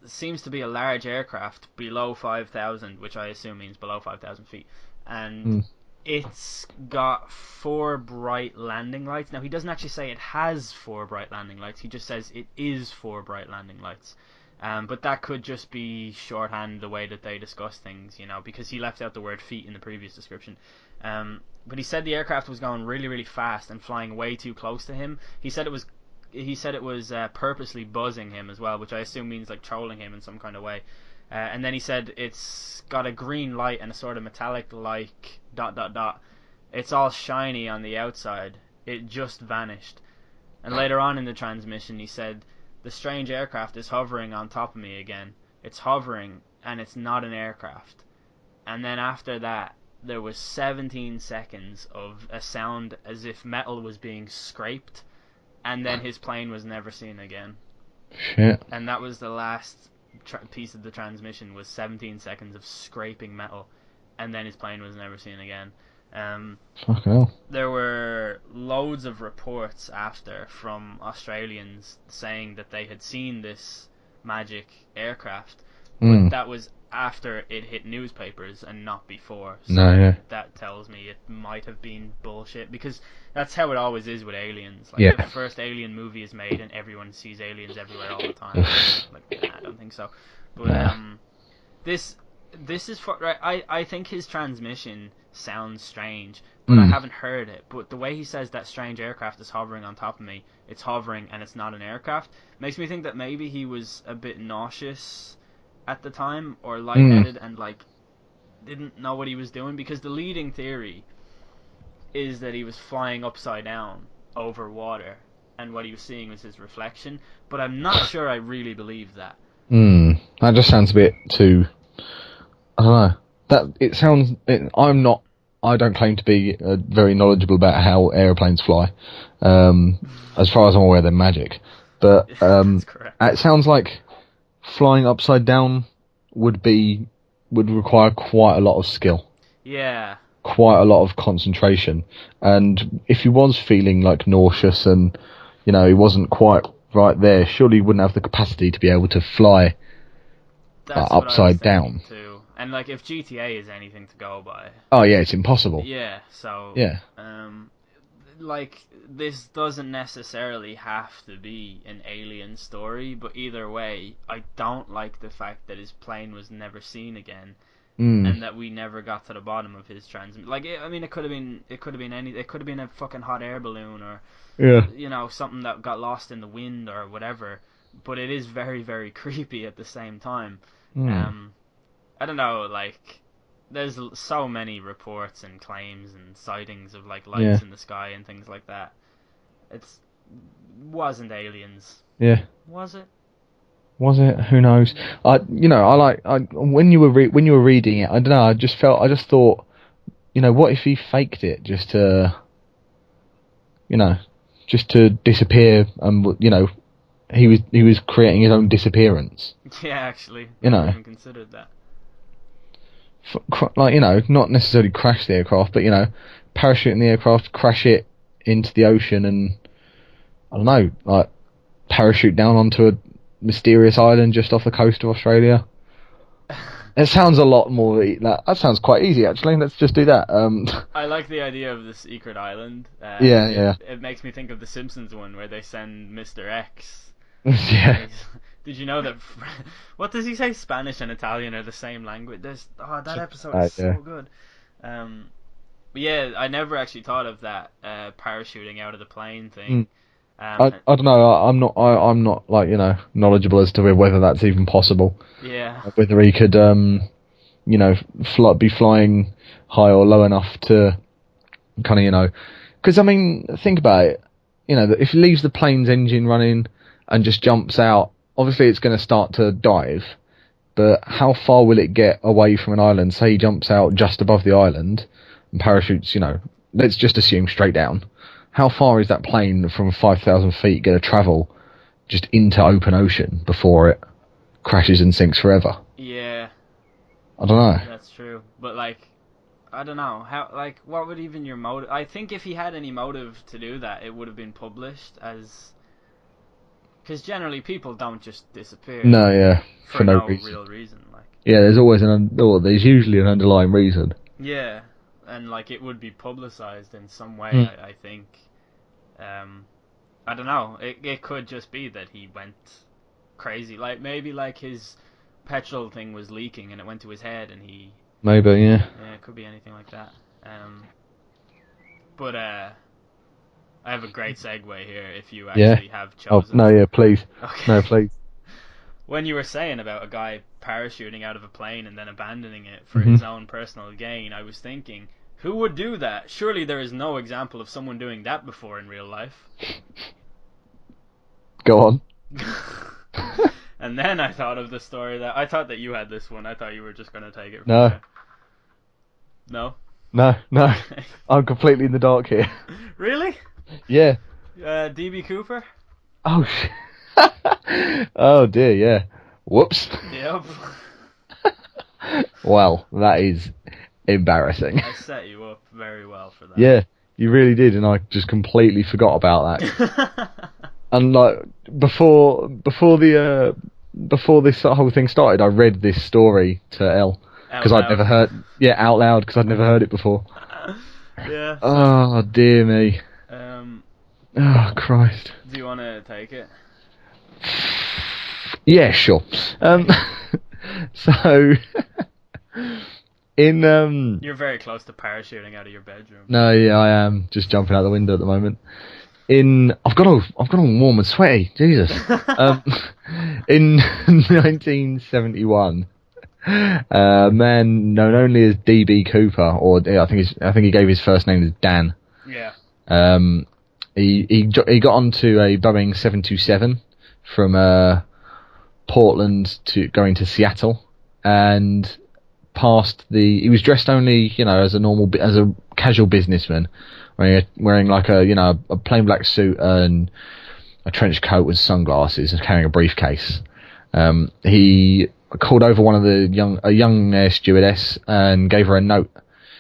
seems to be a large aircraft below 5,000, which I assume means below 5,000 feet, and it's got 4 bright landing lights. Now, he doesn't actually say it has 4 bright landing lights. He just says it is 4 bright landing lights. But that could just be shorthand the way that they discuss things, because he left out the word feet in the previous description. But he said the aircraft was going really, really fast and flying way too close to him. He said it was purposely buzzing him as well, which I assume means like trolling him in some kind of way. And then he said it's got a green light and a sort of metallic like ... It's all shiny on the outside. It just vanished. And later on in the transmission he said, the strange aircraft is hovering on top of me again. It's hovering and it's not an aircraft. And then after that there was 17 seconds of a sound as if metal was being scraped, and then his plane was never seen again.
Shit.
And that was the last piece of the transmission, was 17 seconds of scraping metal, and then his plane was never seen again.
Fuck hell.
There were loads of reports after from Australians saying that they had seen this magic aircraft, but that was after it hit newspapers and not before. So that tells me it might have been bullshit, because that's how it always is with aliens. Like, the first Alien movie is made and everyone sees aliens everywhere all the time. I don't think so. But this is right. I think his transmission sounds strange, but I haven't heard it. But the way he says that strange aircraft is hovering on top of me, it's hovering and it's not an aircraft, makes me think that maybe he was a bit nauseous at the time, or lightheaded, and like didn't know what he was doing, because the leading theory is that he was flying upside down over water, and what he was seeing was his reflection. But I'm not sure I really believe that.
That just sounds a bit too. I don't know. That it sounds. I don't claim to be very knowledgeable about how aeroplanes fly. As far as I'm aware, they're magic. But
That's correct.
it sounds like flying upside down would require quite a lot of skill.
Yeah.
Quite a lot of concentration. And if he was feeling like nauseous and, he wasn't quite right there, surely he wouldn't have the capacity to be able to fly upside down.
Too. And like, if GTA is anything to go by.
Oh yeah, it's impossible.
Yeah, so.
Yeah.
Like, this doesn't necessarily have to be an alien story, but either way, I don't like the fact that his plane was never seen again, and that we never got to the bottom of his transmit. Like, it could have been it could have been a fucking hot air balloon, or something that got lost in the wind or whatever. But it is very, very creepy at the same time. I don't know, like, there's so many reports and claims and sightings of like lights in the sky and things like that. Wasn't aliens.
Yeah.
Was it?
Was it? Who knows? When you were reading it, I don't know. I just thought, what if he faked it just to disappear, and he was creating his own disappearance.
Yeah, actually, I hadn't even considered that.
Not necessarily crash the aircraft, but parachute in the aircraft, crash it into the ocean, and I don't know, like parachute down onto a mysterious island just off the coast of Australia. It sounds a lot more. That sounds quite easy, actually. Let's just do that.
I like the idea of the secret island. It makes me think of the Simpsons one where they send Mr. X.
Yeah.
Did you know that? What does he say? Spanish and Italian are the same language. That episode is so good. But yeah, I never actually thought of that parachuting out of the plane thing.
I don't know. I'm not like knowledgeable as to whether that's even possible.
Yeah.
Whether he could be flying high or low enough to kind of because I mean, think about it. If he leaves the plane's engine running and just jumps out, obviously it's going to start to dive. But how far will it get away from an island? Say he jumps out just above the island and parachutes. Let's just assume straight down. How far is that plane from 5,000 feet going to travel just into open ocean before it crashes and sinks forever?
Yeah.
I don't know.
That's true. But, like, I don't know. What would even your motive... I think if he had any motive to do that, it would have been published as... Because generally people don't just disappear.
No, yeah.
For no real reason.
Yeah, there's usually an underlying reason.
Yeah. And it would be publicized in some way, I think. I don't know. It could just be that he went crazy. Maybe his petrol thing was leaking and it went to his head and he...
Maybe, yeah.
Yeah, it could be anything like that. But I have a great segue here if you actually have chosen...
Oh, no, yeah, please.
Okay.
No, please.
When you were saying about a guy parachuting out of a plane and then abandoning it for his own personal gain, I was thinking, who would do that? Surely there is no example of someone doing that before in real life.
Go on.
And then I thought of the story that... I thought that you had this one. I thought you were just going to take it from
No.
there. No?
No. I'm completely in the dark here.
Really?
Yeah.
DB Cooper?
Oh, shit. Oh, dear, yeah. Whoops.
Yep.
Well, that is embarrassing.
I set you up very well for that.
Yeah, you really did, and I just completely forgot about that. And before this whole thing started, I read this story to Elle because I'd never heard. Yeah, out loud because I'd never heard it before.
Yeah.
Oh dear me. Oh Christ.
Do you want to take it?
Yeah, sure. So,
You're very close to parachuting out of your bedroom.
No, yeah, I am just jumping out the window at the moment. I've got all warm and sweaty. Jesus. In 1971, Man known only as DB Cooper, or I think he gave his first name as Dan.
Yeah.
He got onto a Boeing 727 from Portland going to Seattle, and he was dressed only, as a casual businessman, wearing like a plain black suit and a trench coat with sunglasses and carrying a briefcase. He called over a young air stewardess and gave her a note.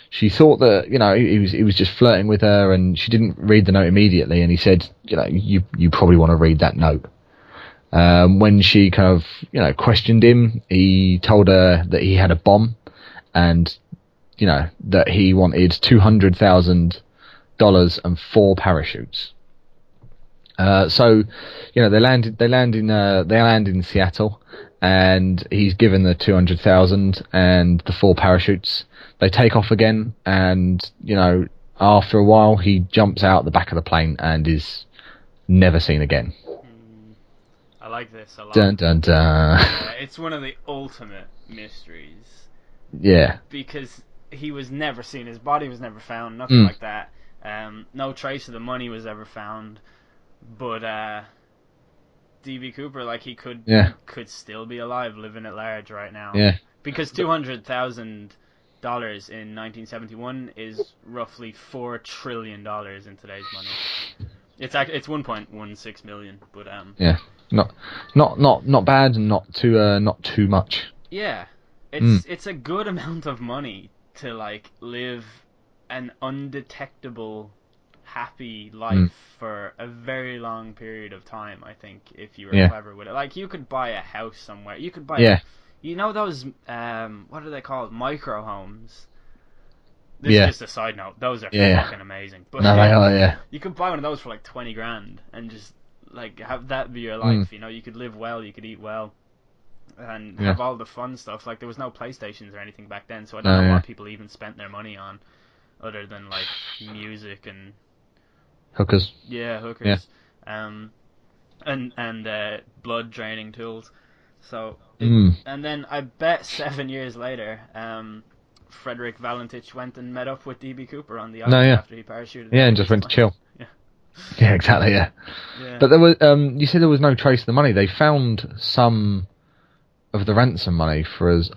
She thought that, he was just flirting with her, and she didn't read the note immediately, and he said, you probably want to read that note. When she kind of, questioned him, he told her that he had a bomb, and, that he wanted $200,000 and 4 parachutes. So, they land in Seattle, and he's given the 200,000 and the 4 parachutes. They take off again, and, after a while, he jumps out the back of the plane and is never seen again.
I like this a lot.
Dun dun dun.
Yeah, it's one of the ultimate mysteries.
Yeah.
Because he was never seen, his body was never found, nothing like that. No trace of the money was ever found. But DB Cooper, like, he could still be alive, living at large right now.
Yeah.
Because $200,000 in 1971 is roughly $4 trillion in today's money. It's 1.16 million, but
yeah, not bad, and not too much.
Yeah, it's a good amount of money to like live an undetectable, happy life for a very long period of time. I think if you were clever with it, like you could buy a house somewhere. You could buy, those what are they called? Micro homes. This is just a side note. Those are fucking amazing. But
no, they are,
you could buy one of those for like 20 grand and just like have that be your life. You could live well, you could eat well, and have all the fun stuff. Like there was no PlayStations or anything back then, so I don't know what people even spent their money on, other than like music and
hookers.
Yeah, hookers. Yeah. And blood draining tools. So and then I bet 7 years later, Frederick Valentich went and met up with DB Cooper on the island after he parachuted.
Yeah, and just went to chill.
Yeah.
Yeah, exactly. Yeah. But there was, you said there was no trace of the money. They found some of the ransom money for as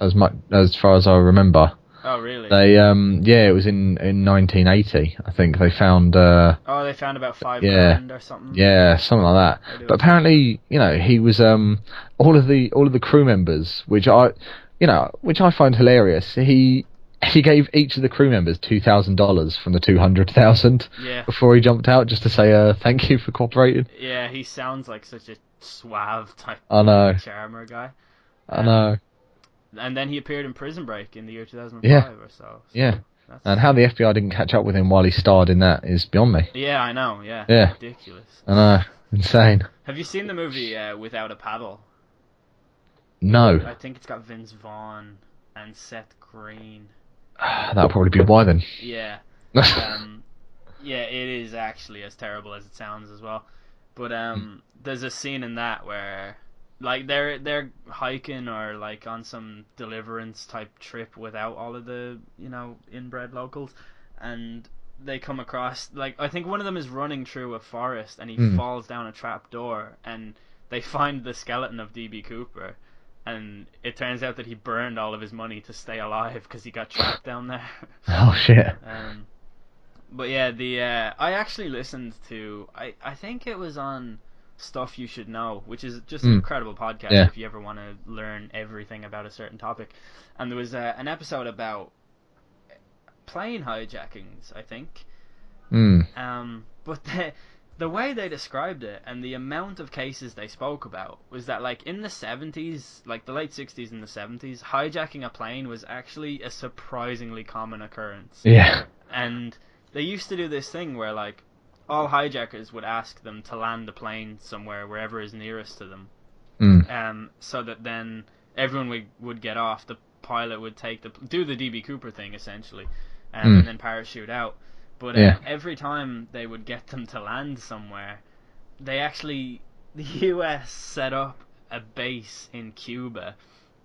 far as I remember.
Oh, really?
They it was in 1980. I think they found.
They found about $5,000 or something.
Yeah, something like that. But apparently, he was all of the crew members, which I find hilarious. He gave each of the crew members $2,000 from the 200,000 before he jumped out, just to say thank you for cooperating.
Yeah, he sounds like such a suave type charmer guy.
I know.
And then he appeared in Prison Break in the year 2005 or so.
Yeah. And how the FBI didn't catch up with him while he starred in that is beyond me.
Yeah, I know. Yeah. Ridiculous.
I know. Insane.
Have you seen the movie Without a Paddle?
No.
I think it's got Vince Vaughn and Seth Green.
That'll probably be why then.
Yeah. Yeah, it is actually as terrible as it sounds as well. But there's a scene in that where like they're hiking or like on some deliverance type trip without all of the inbred locals, and they come across, like, I think one of them is running through a forest and he falls down a trap door, and they find the skeleton of DB Cooper. And it turns out that he burned all of his money to stay alive because he got trapped down there.
Oh shit!
But yeah, I actually listened to, I think it was on Stuff You Should Know, which is just an incredible podcast if you ever want to learn everything about a certain topic. And there was an episode about plane hijackings, I think. But the way they described it and the amount of cases they spoke about was that, like, in the 70s, like the late 60s and the 70s, hijacking a plane was actually a surprisingly common occurrence.
Yeah.
And they used to do this thing where, like, all hijackers would ask them to land the plane somewhere, wherever is nearest to them. So that then everyone would get off, the pilot would do the DB Cooper thing, essentially, and then parachute out. But every time they would get them to land somewhere, the US set up a base in Cuba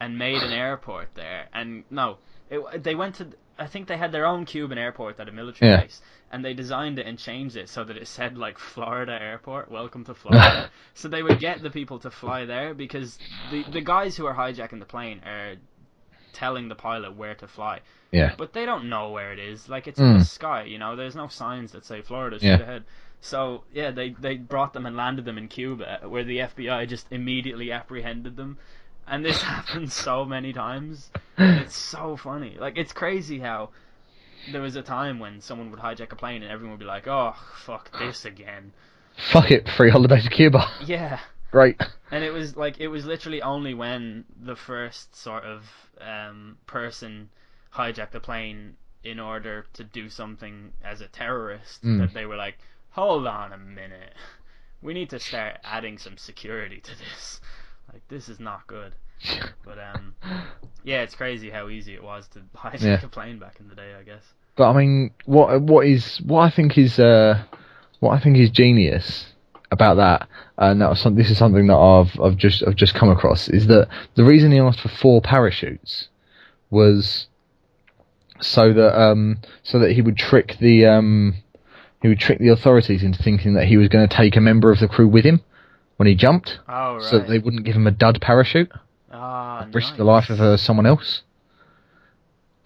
and made an airport there. And no, they went to. I think they had their own Cuban airport at a military base, and they designed it and changed it so that it said like Florida Airport, welcome to Florida. So they would get the people to fly there, because the guys who are hijacking the plane are telling the pilot where to fly.
Yeah.
But they don't know where it is. Like, it's in the sky, you know. There's no signs that say Florida straight ahead. So yeah, they brought them and landed them in Cuba, where the FBI just immediately apprehended them. And this happens so many times. It's so funny. Like, it's crazy how there was a time when someone would hijack a plane and everyone would be like, oh, fuck this again.
Fuck it, free holiday to Cuba.
Yeah.
Great.
And it was literally only when the first sort of person hijacked the plane in order to do something as a terrorist that they were like, hold on a minute. We need to start adding some security to this. Like, this is not good. But yeah, it's crazy how easy it was to hijack a plane back in the day, I guess.
But I mean, what I think is genius about that, and this is something that I've just come across, is that the reason he asked for 4 parachutes was so that he would trick the authorities into thinking that he was going to take a member of the crew with him when he jumped,
so
that they wouldn't give him a dud parachute, risk the life of someone else.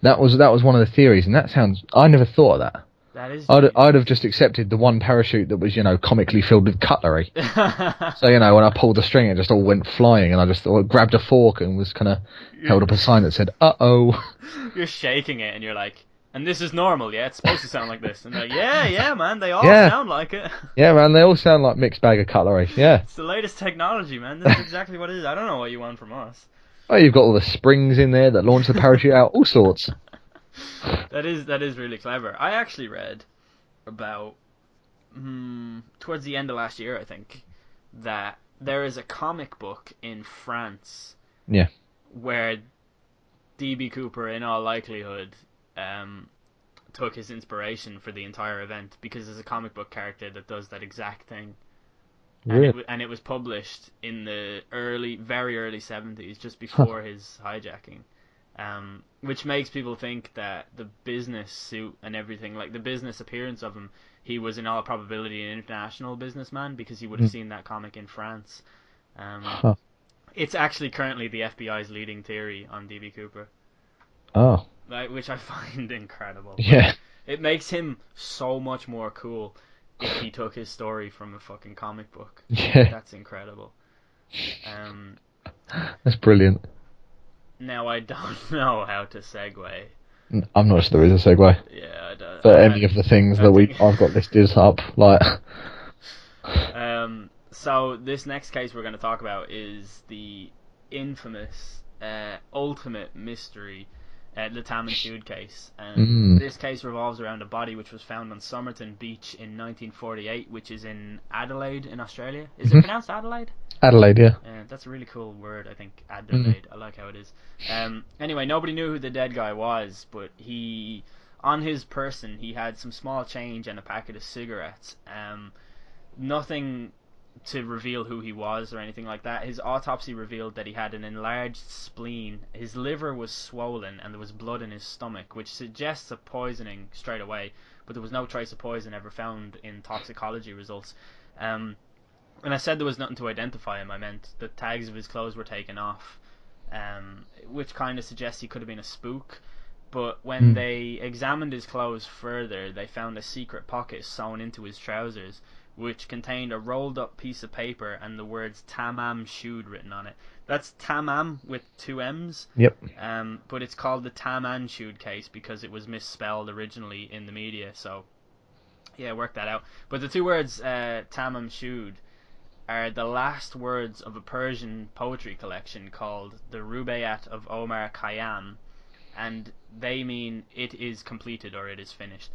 That was one of the theories, and I never thought of that.
That is.
I'd have just accepted the one parachute that was, comically filled with cutlery. So, when I pulled the string, it just all went flying, and I just grabbed a fork and was kind of held up a sign that said, "Uh-oh."
You're shaking it, and you're like, and this is normal, yeah? It's supposed to sound like this. And they're like, yeah, man, they all sound like it.
Yeah, man, they all sound like mixed bag of cutlery, yeah.
It's the latest technology, man. This is exactly what it is. I don't know what you want from us.
Oh, you've got all the springs in there that launch the parachute out, all sorts.
That is really clever. I actually read about towards the end of last year, I think, that there is a comic book in France.
Yeah.
Where D.B. Cooper, in all likelihood, took his inspiration for the entire event, because there's a comic book character that does that exact thing.
Really?
And it was published in the very early 70s, just before his hijacking. Which makes people think that the business suit and everything, like the business appearance of him, he was in all probability an international businessman, because he would have seen that comic in France. It's actually currently the FBI's leading theory on D.B. Cooper.
Oh.
Which I find incredible.
Yeah.
It makes him so much more cool if he took his story from a fucking comic book.
Yeah.
That's incredible.
That's brilliant.
Now, I don't know how to segue.
I'm not sure there is a segue.
Yeah, I don't.
For any of the things that I've got listed up, like.
So this next case we're going to talk about is the infamous, ultimate mystery, the Tamam Shud case. And this case revolves around a body which was found on Somerton Beach in 1948, which is in Adelaide in Australia. Is it pronounced Adelaide?
Adelaide, yeah.
That's a really cool word, I think. Adelaide. I like how it is. Anyway, nobody knew who the dead guy was, but on his person, he had some small change and a packet of cigarettes. Nothing to reveal who he was or anything like that. His autopsy revealed that he had an enlarged spleen. His liver was swollen and there was blood in his stomach, which suggests a poisoning straight away, but there was no trace of poison ever found in toxicology results. When I said there was nothing to identify him, I meant the tags of his clothes were taken off, which kind of suggests he could have been a spook. But when they examined his clothes further, they found a secret pocket sewn into his trousers, which contained a rolled up piece of paper and the words Tamam Shud written on it. That's Tamam with 2 M's.
Yep.
But it's called the Tamam Shud case because it was misspelled originally in the media, so yeah, work that out. But the 2 words Tamam Shud are the last words of a Persian poetry collection called the Rubaiyat of Omar Khayyam, and they mean it is completed or it is finished.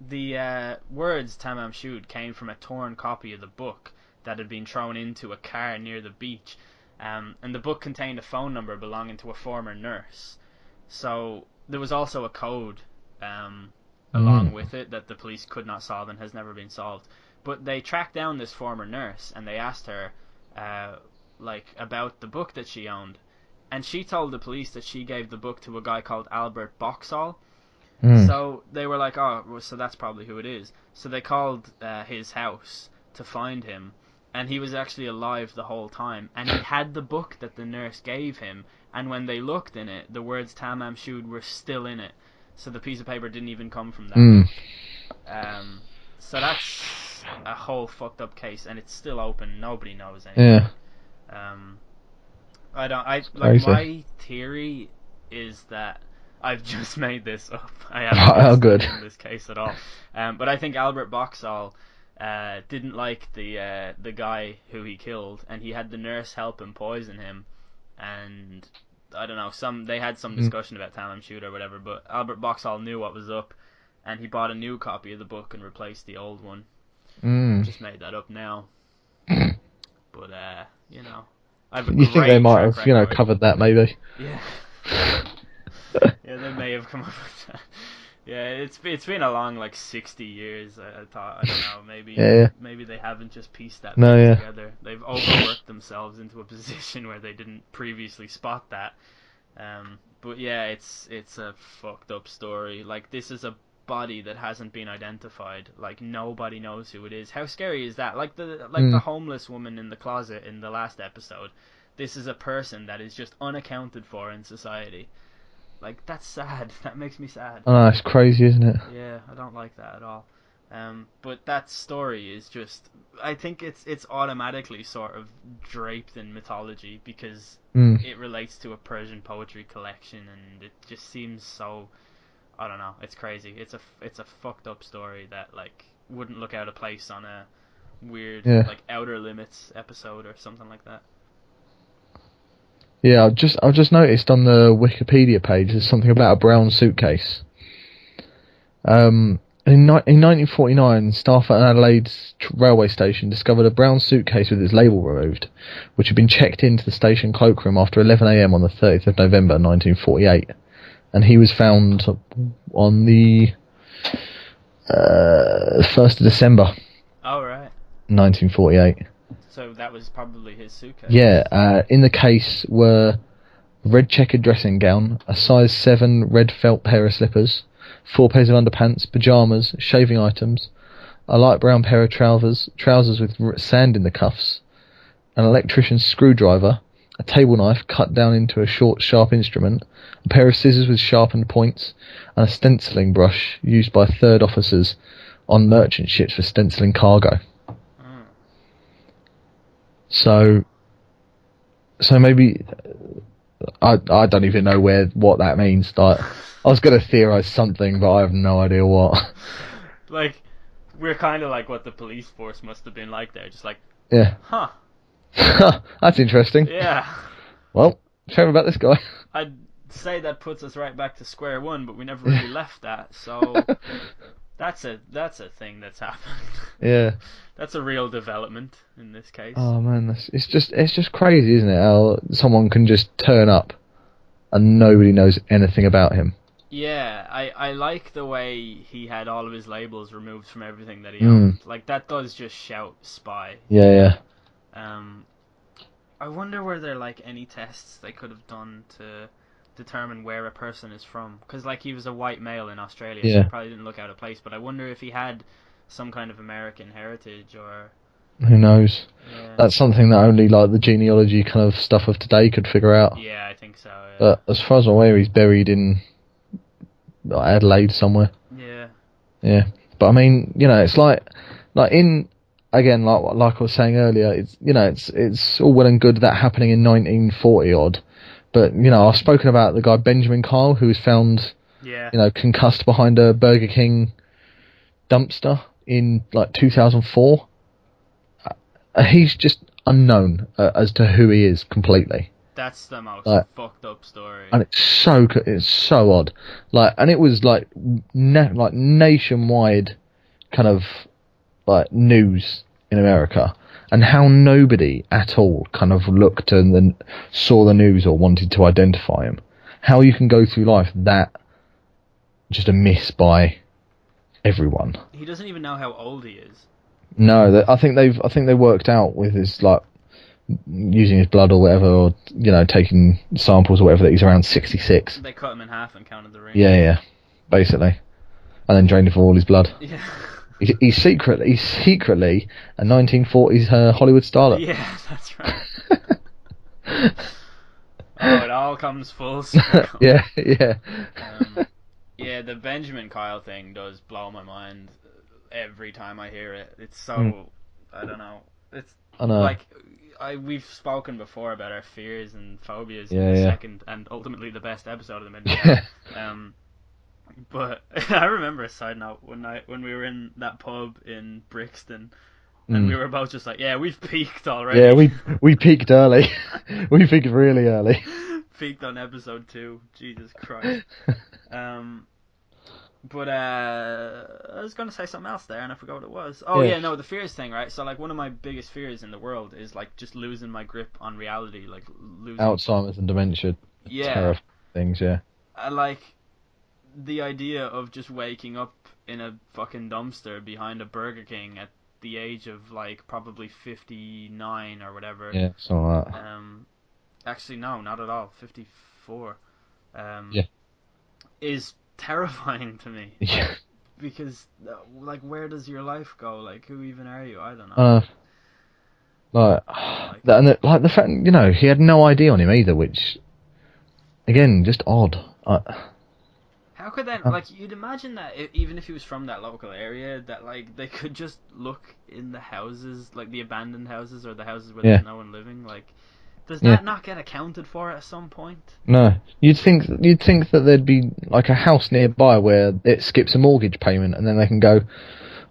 The words Tamam Shud came from a torn copy of the book that had been thrown into a car near the beach, and the book contained a phone number belonging to a former nurse. So there was also a code along with it that the police could not solve and has never been solved. But they tracked down this former nurse and they asked her like about the book that she owned, and she told the police that she gave the book to a guy called Albert Boxall. So they were like, oh, well, so that's probably who it is. So they called his house to find him, and he was actually alive the whole time, and he had the book that the nurse gave him, and when they looked in it, the words Tamam Shud were still in it, so the piece of paper didn't even come from that book. So that's a whole fucked up case, and it's still open. Nobody knows anything. My theory is that I've just made this up. I haven't in this case at all. But I think Albert Boxall didn't like the guy who he killed, and he had the nurse help him poison him. And I don't know, they had some discussion about Tamam Shud or whatever. But Albert Boxall knew what was up, and he bought a new copy of the book and replaced the old one. Just made that up now. But you know, you think
they might have covered that maybe?
Yeah. Yeah, they may have come up with that. Yeah, it's been a long 60 years. I don't know, maybe they haven't just pieced that together. They've overworked themselves into a position where they didn't previously spot that. But yeah, it's a fucked up story. This is a body that hasn't been identified. Nobody knows who it is. How scary is that? The homeless woman in the closet in the last episode. This is a person that is just unaccounted for in society. That's sad. That makes me sad.
Oh, it's crazy, isn't it?
Yeah, I don't like that at all. But that story is just... I think it's automatically sort of draped in mythology because it relates to a Persian poetry collection, and it just seems so... I don't know. It's crazy. It's a fucked up story that wouldn't look out of place on a weird Outer Limits episode or something like that.
Yeah, I've just noticed on the Wikipedia page there's something about a brown suitcase. In 1949, staff at Adelaide's railway station discovered a brown suitcase with its label removed, which had been checked into the station cloakroom after 11 a.m. on the 30th of November 1948, and he was found on the 1st of December.
Oh, right.
1948.
So that was probably his suitcase.
Yeah, in the case were a red checkered dressing gown, a size 7 red felt pair of slippers, 4 pairs of underpants, pyjamas, shaving items, a light brown pair of trousers with sand in the cuffs, an electrician's screwdriver, a table knife cut down into a short, sharp instrument, a pair of scissors with sharpened points, and a stenciling brush used by third officers on merchant ships for stenciling cargo. So maybe I don't even know what that means. I was going to theorize something, but I have no idea what.
We're kind of like what the police force must have been like there, just
yeah.
Huh.
That's interesting.
Yeah.
Well, tell me about this guy.
I'd say that puts us right back to square one, but we never really left that. So that's a thing that's happened.
Yeah.
That's a real development in this case.
Oh man, it's just crazy, isn't it? How someone can just turn up and nobody knows anything about him.
Yeah, I like the way he had all of his labels removed from everything that he owned. That does just shout spy.
Yeah.
I wonder were there any tests they could have done to determine where a person is from? Because he was a white male in Australia, so he probably didn't look out of place. But I wonder if he had some kind of American heritage or...
Who knows?
Yeah.
That's something that only the genealogy kind of stuff of today could figure out.
Yeah, I think so. Yeah.
But as far as I'm aware, he's buried in Adelaide somewhere.
Yeah.
Yeah, but I mean, it's in again, like I was saying earlier, it's all well and good that happening in 1940 odd, but I've spoken about the guy Benjamin Kyle who was found, concussed behind a Burger King dumpster in 2004. He's just unknown as to who he is completely.
That's the most fucked up story.
And it's so odd. And it was nationwide kind of news in America, and how nobody at all kind of looked and then saw the news or wanted to identify him. How you can go through life that just a miss by everyone.
He doesn't even know how old he is.
No, I think they worked out with his using his blood or whatever, or taking samples or whatever, that he's around 66.
They cut him in half and counted the rings.
Yeah, basically, and then drained him for all his blood.
Yeah.
He's secretly a 1940s Hollywood starlet.
Yeah, that's right. Oh, it all comes full circle.
Yeah.
Yeah, the Benjamin Kyle thing does blow my mind every time I hear it. It's so I don't know.
I know.
Like we've spoken before about our fears and phobias in the second and ultimately the best episode of the midnight. But I remember a side note when we were in that pub in Brixton. And we were both just like, yeah, we've peaked already.
Yeah, we peaked early. We peaked really early.
Peaked on episode 2. Jesus Christ. But I was going to say something else there, and I forgot what it was. Oh, yeah, no, the fears thing, right? So, like, one of my biggest fears in the world is, like, just losing my grip on reality. Like, losing...
Alzheimer's and dementia.
Yeah.
Terrifying things, yeah.
I like the idea of just waking up in a fucking dumpster behind a Burger King at the age of, like, probably 59 or whatever.
Yeah, something like that.
Actually, no, not at all. 54.
Yeah.
Is terrifying to me.
Yeah.
Because, like, where does your life go? Like, who even are you? I don't know.
The fact, he had no ID on him either, which, again, just odd.
How could that, like, you'd imagine that even if he was from that local area, that, like, they could just look in the houses, like, the abandoned houses or the houses where there's no one living, like, does that not get accounted for at some point?
No. You'd think that there'd be, like, a house nearby where it skips a mortgage payment, and then they can go,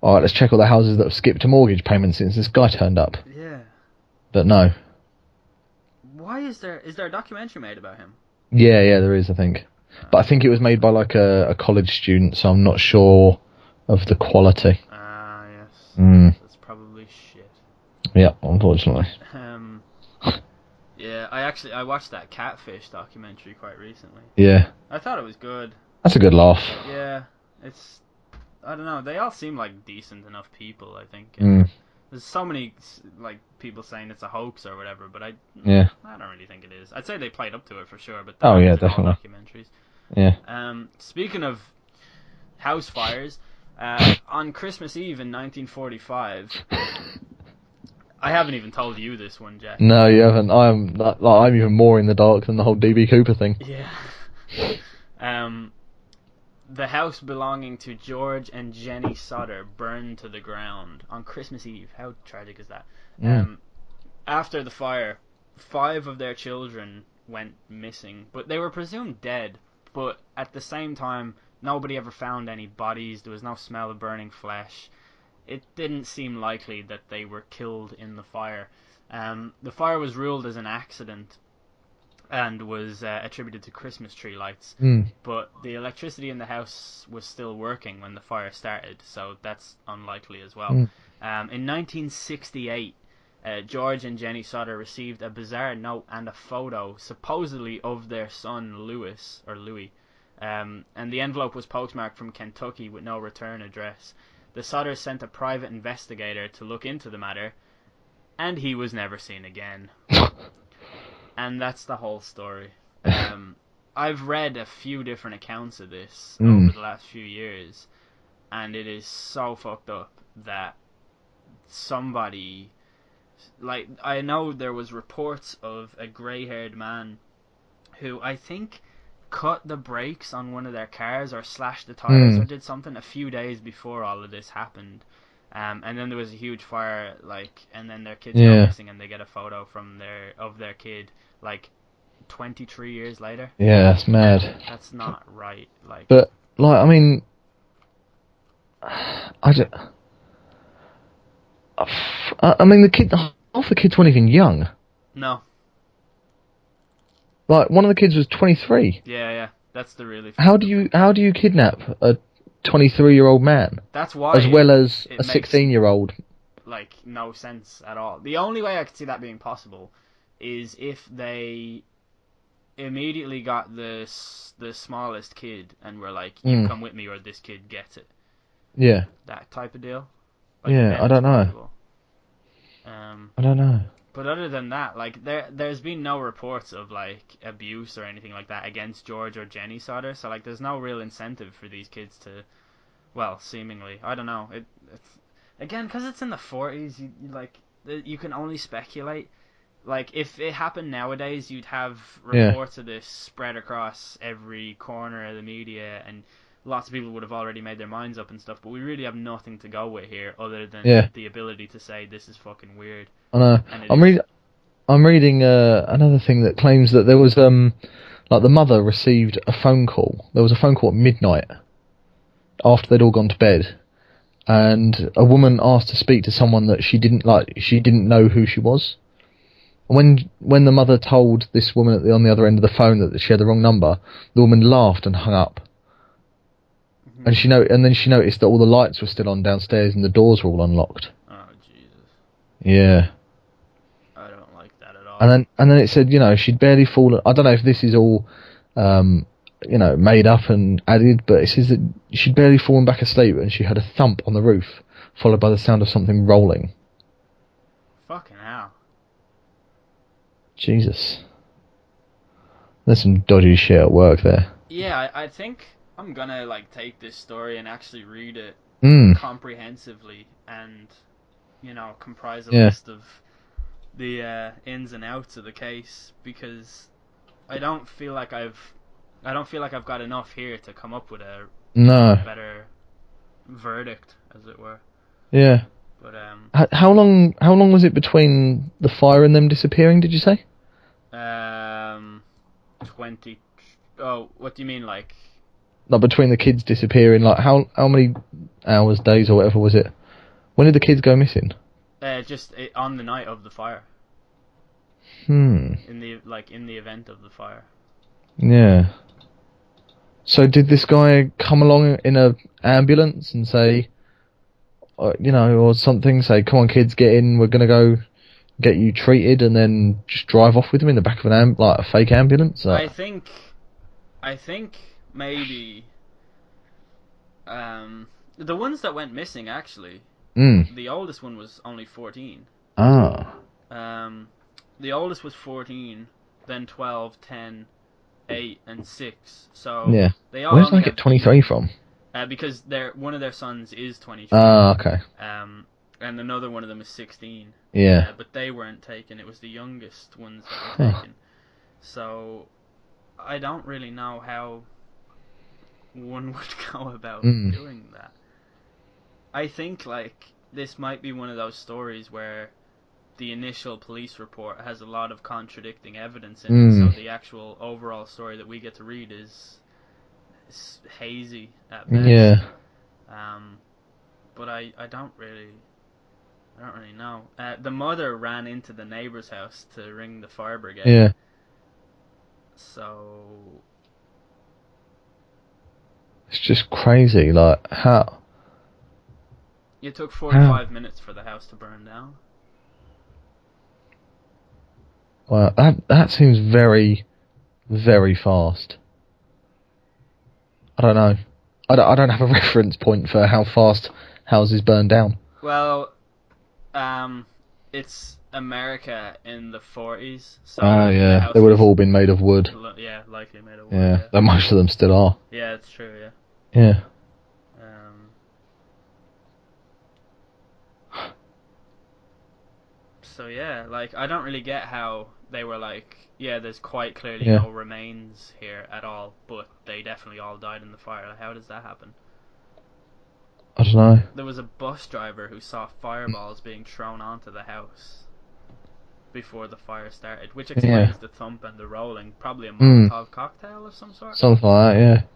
alright, let's check all the houses that have skipped a mortgage payment since this guy turned up.
Yeah.
But no.
Why is there a documentary made about him?
Yeah, there is, I think. But I think it was made by, like, a college student, so I'm not sure of the quality.
Ah, yes. That's probably shit.
Yeah, unfortunately.
Yeah, I watched that Catfish documentary quite recently.
Yeah.
I thought it was good.
That's a good laugh.
Yeah, I don't know, they all seem like decent enough people, I think. There's so many, like, people saying it's a hoax or whatever, but I don't really think it is. I'd say they played up to it for sure, but
definitely.
All documentaries.
Yeah.
Speaking of house fires, on Christmas Eve in 1945, I haven't even told you this one, Jack.
No, you haven't. I'm even more in the dark than the whole DB Cooper thing.
Yeah. The house belonging to George and Jenny Soder burned to the ground on Christmas Eve. How tragic is that? After the fire, 5 of their children went missing, but they were presumed dead. But at the same time, nobody ever found any bodies. There was no smell of burning flesh. It didn't seem likely that they were killed in the fire. The fire was ruled as an accident and was attributed to Christmas tree lights. But the electricity in the house was still working when the fire started, so that's unlikely as well. In 1968, George and Jenny Soder received a bizarre note and a photo, supposedly of their son Louis. And the envelope was postmarked from Kentucky with no return address. The Soders sent a private investigator to look into the matter, and he was never seen again. And that's the whole story. I've read a few different accounts of this over the last few years, and it is so fucked up that somebody... Like, I know there was reports of a grey-haired man who I think cut the brakes on one of their cars or slashed the tires or did something a few days before all of this happened. And then there was a huge fire, like, and then their kids go missing, and they get a photo of their kid, like, 23 years later.
Yeah, that's mad.
That's not right. Like,
but, like, I mean, half the kids weren't even young.
No.
Like, one of the kids was 23.
Yeah, that's the really...
How do you kidnap a 23-year-old man?
That's why...
As well as a 16-year-old.
Like, no sense at all. The only way I could see that being possible is if they immediately got the smallest kid and were like, you come with me or this kid gets it. That type of deal. Like,
I don't know. I don't know.
But other than that, like there's been no reports of like abuse or anything like that against George or Jenny Soder. So like there's no real incentive for these kids to, well, seemingly, I don't know. It's again because it's in the 40s. You can only speculate. Like if it happened nowadays, you'd have reports of this spread across every corner of the media, and lots of people would have already made their minds up and stuff. But we really have nothing to go with here other than the ability to say this is fucking weird.
I know. I'm reading another thing that claims that there was like the mother received a phone call. There was a phone call at midnight after they'd all gone to bed, and a woman asked to speak to someone that she didn't know who she was. And when the mother told this woman on the other end of the phone that she had the wrong number, the woman laughed and hung up. Mm-hmm. And then she noticed that all the lights were still on downstairs and the doors were all unlocked.
Oh Jesus.
Yeah. And then it said, she'd barely fallen. I don't know if this is all, made up and added, but it says that she'd barely fallen back asleep and she had a thump on the roof, followed by the sound of something rolling.
Fucking hell.
Jesus. There's some dodgy shit at work there.
Yeah, I think I'm gonna take this story and actually read it comprehensively and, comprise a list of the ins and outs of the case, because I don't feel like I've got enough here to come up with a better verdict, as it were.
Yeah.
But
how long was it between the fire and them disappearing? Did you say?
20. Oh, what do you mean, like?
Not between the kids disappearing. Like how many hours, days, or whatever was it? When did the kids go missing?
Just on the night of the fire.
In
the event of the fire.
Yeah. So did this guy come along in a ambulance and say, or something? Say, come on, kids, get in. We're gonna go get you treated, and then just drive off with him in the back of a fake ambulance.
I think maybe. The ones that went missing actually. The oldest one was only 14.
Ah.
The oldest was 14, then 12, 10, 8, and 6. So they all.
Where did I get 23 from?
Because one of their sons is 23.
Ah, okay.
And another one of them is 16.
Yeah.
But they weren't taken. It was the youngest ones that were taken. So I don't really know how one would go about doing that. I think this might be one of those stories where the initial police report has a lot of contradicting evidence in it, so the actual overall story that we get to read is hazy at best.
Yeah.
But I don't really know. The mother ran into the neighbor's house to ring the fire brigade.
Yeah.
So
it's just crazy, how.
It took 45 minutes for the house to burn down.
Wow, that seems very, very fast. I don't know. I don't have a reference point for how fast houses burn down.
Well, it's America in the 40s. So
yeah, they would have all been made of wood.
Yeah, likely made of wood.
Yeah, though most of them still are.
Yeah, it's true. Yeah.
Yeah.
So yeah, I don't really get how they were there's quite clearly no remains here at all, but they definitely all died in the fire. How does that happen?
I don't know.
There was a bus driver who saw fireballs being thrown onto the house before the fire started, which explains the thump and the rolling. Probably a Molotov cocktail of some sort.
Something like that,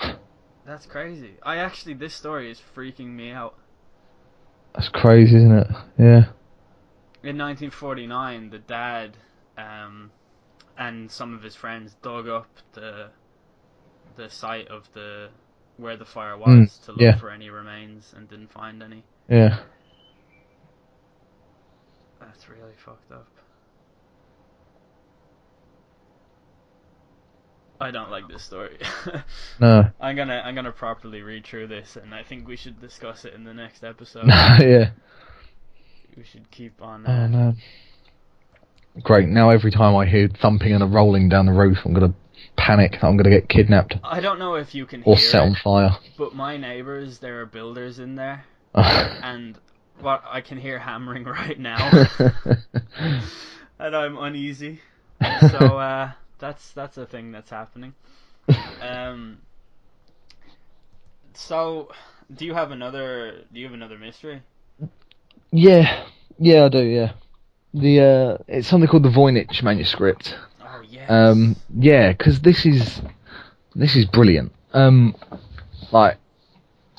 yeah.
That's crazy. This story is freaking me out.
That's crazy, isn't it? Yeah.
In 1949, the dad and some of his friends dug up the site of where the fire was to look for any remains and didn't find any.
Yeah.
That's really fucked up. I don't like this story.
No.
I'm gonna properly read through this, and I think we should discuss it in the next episode.
Yeah.
We should keep on.
And great. Now every time I hear thumping and a rolling down the roof, I'm gonna panic. I'm gonna get kidnapped.
I don't know if you can
or
hear
set on
it,
fire.
but my neighbours, there are builders in there, and what I can hear hammering right now, and I'm uneasy. So that's a thing that's happening. So do you have another mystery?
Yeah, I do. Yeah, it's something called the Voynich manuscript.
Oh yes.
Yeah, because this is brilliant. Like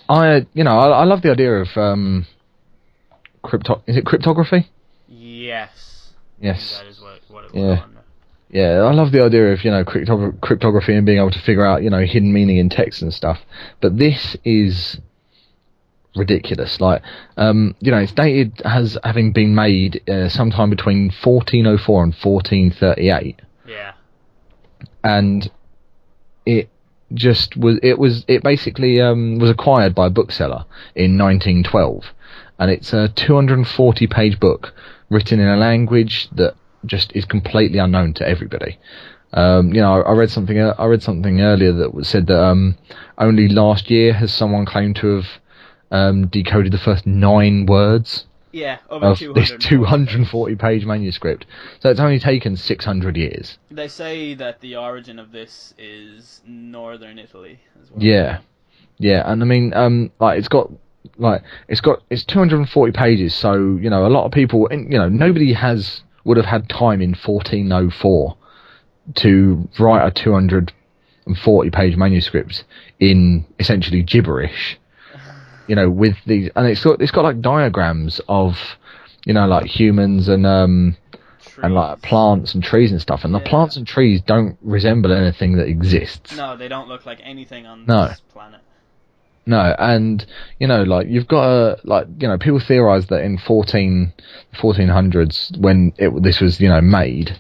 I love the idea of Is it cryptography?
Yes.
Yes.
That is what it was on.
Yeah, I love the idea of cryptography and being able to figure out hidden meaning in text and stuff. But this is ridiculous. Like, it's dated as having been made sometime between 1404 and 1438.
Yeah.
And it basically was acquired by a bookseller in 1912, and it's a 240-page book written in a language that just is completely unknown to everybody. I read something earlier that said that only last year has someone claimed to have decoded the first 9 words
of
this 240-page manuscript. So it's only taken 600 years.
They say that the origin of this is northern Italy as well.
Yeah, and I mean, it's 240 pages. So a lot of people, nobody would have had time in 1404 to write a 240-page manuscript in essentially gibberish. With these, and it's got like diagrams of, like humans and like plants and trees and stuff, and the plants and trees don't resemble anything that exists.
No, they don't look like anything on this planet.
No, and like you've got people theorize that in 1400s when this was made,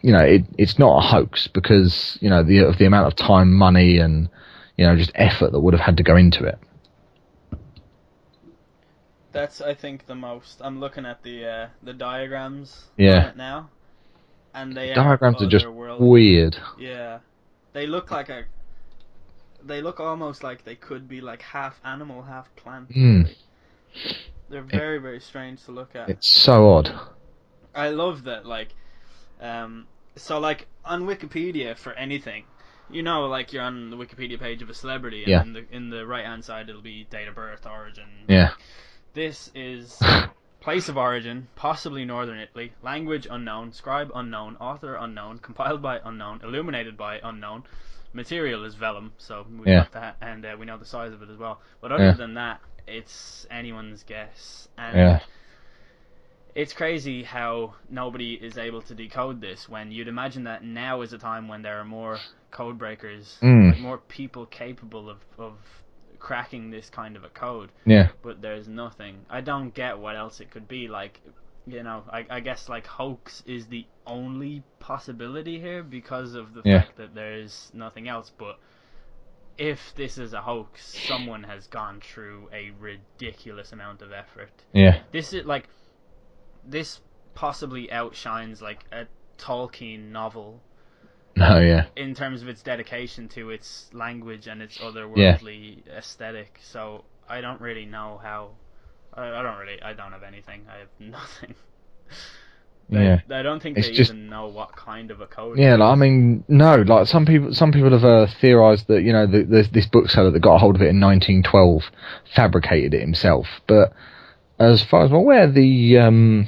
it's not a hoax because of the amount of time, money, and just effort that would have had to go into it.
That's, I think, the most. I'm looking at the diagrams
on
it now, and
diagrams are just weird.
Yeah, they look almost like they could be like half animal, half plant. They're very, very strange to look at.
It's so odd.
I love that, so like on Wikipedia for anything, like you're on the Wikipedia page of a celebrity, and in the right hand side it'll be date of birth, origin.
Yeah.
This is place of origin, possibly northern Italy, language unknown, scribe unknown, author unknown, compiled by unknown, illuminated by unknown, material is vellum, so we got that, and we know the size of it as well. But other than that, it's anyone's guess, and it's crazy how nobody is able to decode this, when you'd imagine that now is a time when there are more code breakers, like more people capable of cracking this kind of a code. But there's nothing. I don't get what else it could be. Like, I guess like hoax is the only possibility here because of the fact that there's nothing else. But if this is a hoax, someone has gone through a ridiculous amount of effort. This possibly outshines like a Tolkien novel. In terms of its dedication to its language and its otherworldly aesthetic. So I don't really know how. I don't have anything. I have nothing. I don't think they even know what kind of a code.
Yeah, like, I mean, no. Like some people have theorized that this bookseller that got a hold of it in 1912 fabricated it himself. But as far as I'm aware, the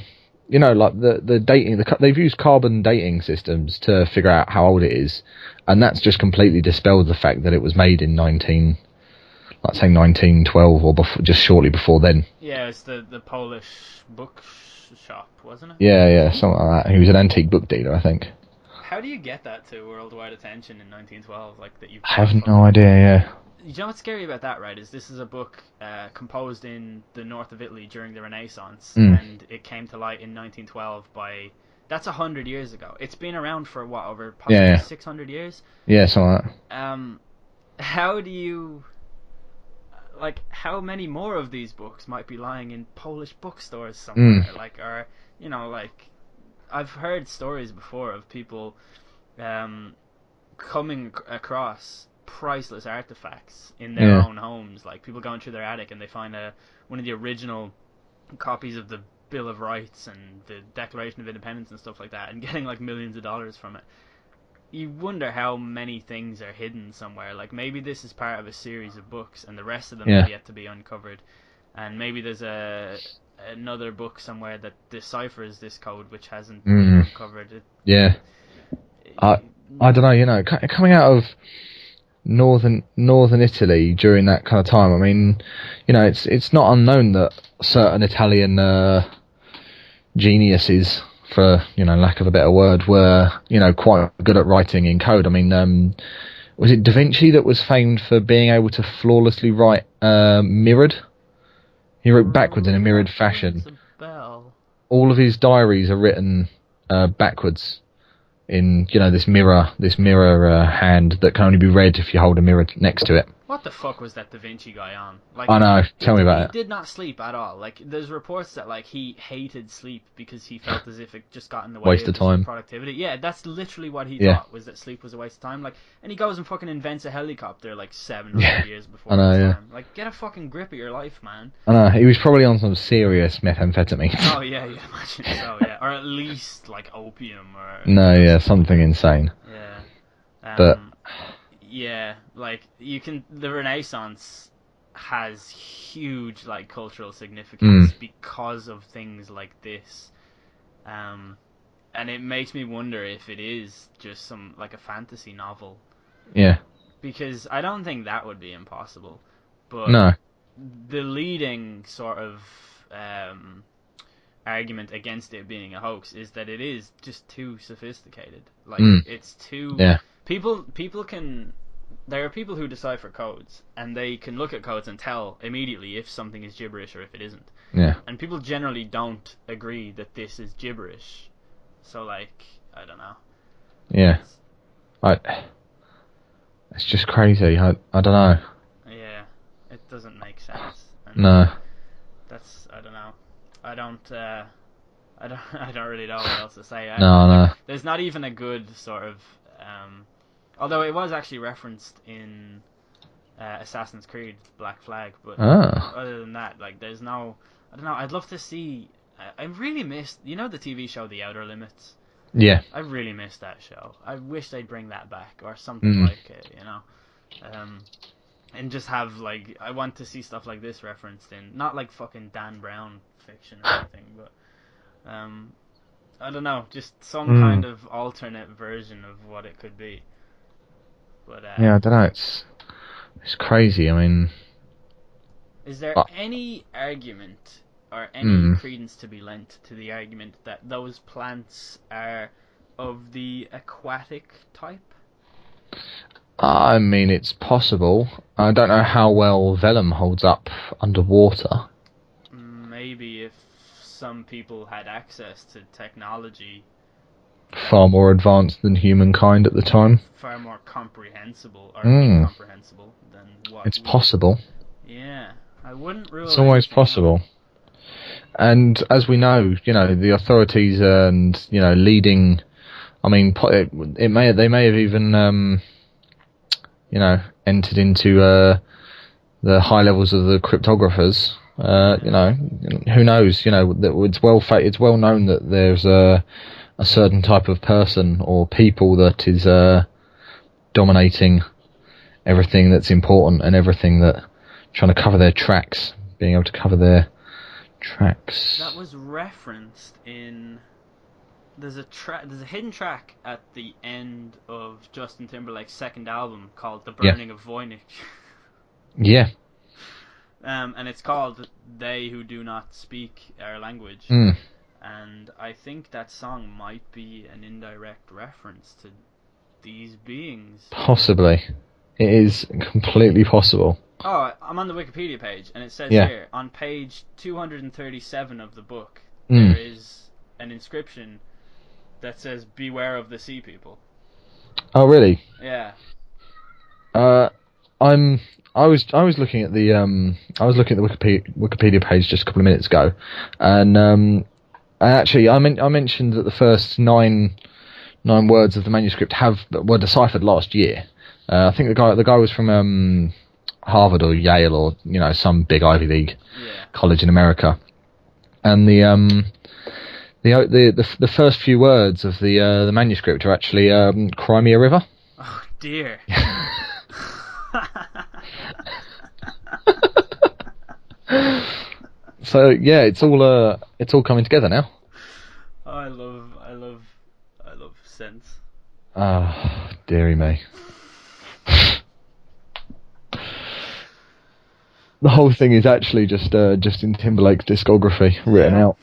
the dating, they've used carbon dating systems to figure out how old it is, and that's just completely dispelled the fact that it was made in 1912 or just shortly before then.
Yeah, it's the Polish book shop, wasn't it?
Yeah, something like that. He was an antique book dealer, I think.
How do you get that to worldwide attention in 1912? Like that
I have no idea.
You know what's scary about that, right? Is this is a book composed in the north of Italy during the Renaissance, and it came to light in 1912 by... That's 100 years ago. It's been around for what, over possibly 600 years?
Yeah, something like that.
How do you... how many more of these books might be lying in Polish bookstores somewhere? Like, or like I've heard stories before of people coming across priceless artifacts in their own homes. Like people going through their attic and they find one of the original copies of the Bill of Rights and the Declaration of Independence and stuff like that, and getting like millions of dollars from it. You wonder how many things are hidden somewhere. Like maybe this is part of a series of books, and the rest of them have yet to be uncovered. And maybe there's another book somewhere that deciphers this code, which hasn't been uncovered.
I don't know. Coming out of northern Italy during that kind of time, I mean, it's not unknown that certain Italian geniuses, for lack of a better word, were quite good at writing in code. I mean, was it Da Vinci that was famed for being able to flawlessly write mirrored? He wrote backwards in a mirrored fashion. All of his diaries are written backwards in this mirror hand that can only be read if you hold a mirror next to it.
What the fuck was that Da Vinci guy on? Like,
I know. Tell me about it.
He did not sleep at all. Like, there's reports that like he hated sleep because he felt as if it just got in the way
waste of time.
Productivity. Yeah, that's literally what he thought, was that sleep was a waste of time. Like, and he goes and fucking invents a helicopter like 700 years before his time. Like, get a fucking grip of your life, man.
I know. He was probably on some serious methamphetamine.
Oh yeah, you imagine so. Yeah, or at least like opium or.
Something insane.
Yeah.
But.
Yeah, like the Renaissance has huge like cultural significance because of things like this, and it makes me wonder if it is just some like a fantasy novel.
Yeah.
Because I don't think that would be impossible, but the leading sort of argument against it being a hoax is that it is just too sophisticated. Like it's too.
Yeah.
People can. There are people who decipher codes, and they can look at codes and tell immediately if something is gibberish or if it isn't.
Yeah.
And people generally don't agree that this is gibberish. So, like, I don't know.
Yeah. It's just crazy. I don't know.
Yeah. It doesn't make sense. And
no.
I don't know. I don't really know what else to say.
No.
There's not even a good sort of... although it was actually referenced in Assassin's Creed Black Flag, but other than that, like, there's no... I don't know, I'd love to see... I really missed... the TV show The Outer Limits?
Yeah.
I really missed that show. I wish they'd bring that back, or something like it, and just have, like... I want to see stuff like this referenced in... Not like fucking Dan Brown fiction or anything, but... I don't know, just some kind of alternate version of what it could be. But,
yeah, I don't know. It's crazy. I mean,
is there any argument or any credence to be lent to the argument that those plants are of the aquatic type?
I mean, it's possible. I don't know how well vellum holds up underwater.
Maybe if some people had access to technology
far more advanced than humankind at the time.
Far more comprehensible or incomprehensible than what.
It's possible.
Yeah, I wouldn't rule.
It's always possible. And as we know, the authorities and leading. I mean, they may have even entered into the high levels of the cryptographers. Who knows? It's well known that there's a certain type of person or people that is dominating everything that's important and everything that trying to cover their tracks, being able to cover their tracks.
That was referenced in. There's a hidden track at the end of Justin Timberlake's second album called "The Burning of Voynich."
Yeah.
And it's called "They Who Do Not Speak Our Language." And I think that song might be an indirect reference to these beings.
Possibly. It is completely possible.
Oh, I'm on the Wikipedia page, and it says here, on page 237 of the book, there is an inscription that says, "Beware of the sea people."
Oh, really?
Yeah.
I'm I was looking at the Wikipedia page just a couple of minutes ago, and actually I mentioned that the first nine words of the manuscript were deciphered last year. I think the guy was from Harvard or Yale or some big Ivy League college in America, and the first few words of the manuscript are actually Crimea River.
Oh dear.
So yeah, it's all coming together now.
Oh, I love sense.
Ah, dearie me. The whole thing is actually just Justin Timberlake's discography written out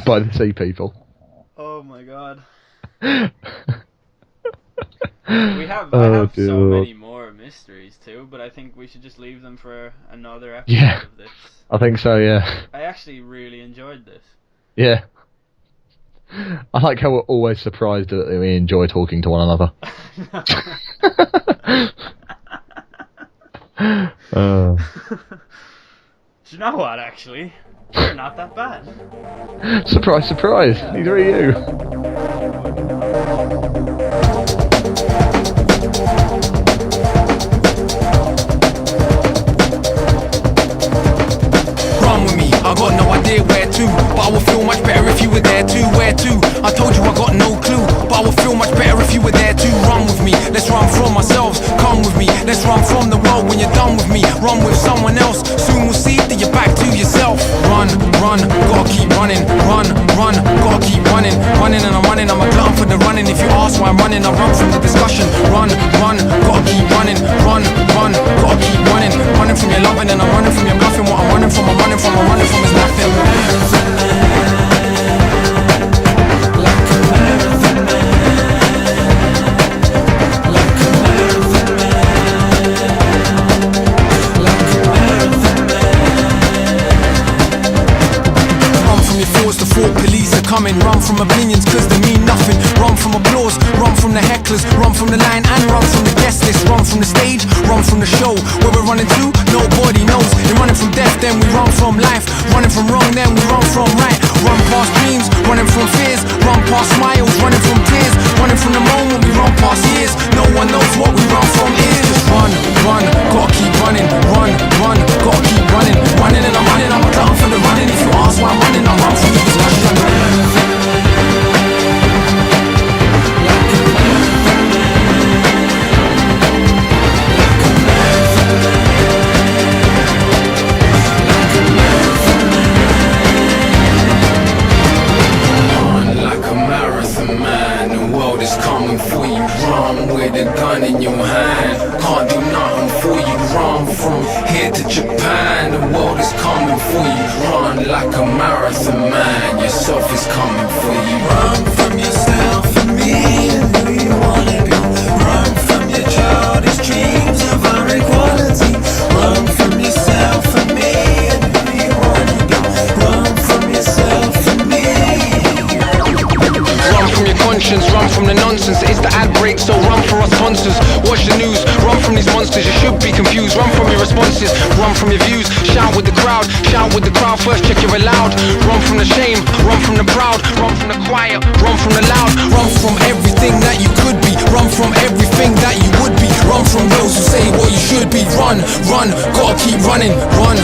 by the Sea People.
Oh my god. I have so many more mysteries too, but I think we should just leave them for another episode of this.
I think so, yeah.
I actually really enjoyed this.
Yeah. I like how we're always surprised that we enjoy talking to one another.
Do you know what, actually? You're not that bad.
Surprise, surprise. Neither are you.
I got no idea where to, but I would feel much better if you were there too. Where to? I told you I got no clue, but I would feel much better if you were there too. Run with me, let's run from ourselves. Come with me, let's run from the world when you're done with me. Run with someone else, soon we'll see that you're back to yourself. Run, gotta keep running. Run, gotta keep running. Running and I'm running, I'm a glutton for the running. If you ask why I'm running, I run from the discussion. Run, gotta keep running. Run, gotta keep running. Running from your loving and I'm running from your bluffing. What I'm running from is nothing. Police are coming, run from opinions cause they mean nothing. Run from applause, run from the hecklers, run from the line and run from the guest list. Run from the stage, run from the show. Where we're running to, nobody knows. You're running from death, then we run from life. Running from wrong, then we run from right. Run past dreams, running from fears. Run past smiles, running from tears. Running from the moment, we run past years. No one knows what we run from is. Just run, gotta keep running. Run, gotta keep running. Running and I'm running, I'm a glutton for the running. If you ask why I'm running, I run from the discussion. With a gun in your hand, can't do nothing for you. Run from here to Japan, the world is coming for you. Run like a marathon man, yourself is coming for you. Run from yourself and me and who you wanna be. Run from your childish dreams of our equality. Run from yourself and me and who you wanna be. Run from yourself and me. Run from your conscience, run from the nonsense. It's the ad break, so run for our sponsors. Watch the news, run from these monsters. You should be confused, run from your responses. Run from your views, shout with the crowd. Shout with the crowd, first check you're allowed. Run from the shame, run from the proud. Run from the quiet, run from the loud. Run from everything that you could be. Run from everything that you would be. Run from those who say what you should be. Run, gotta keep running. Run,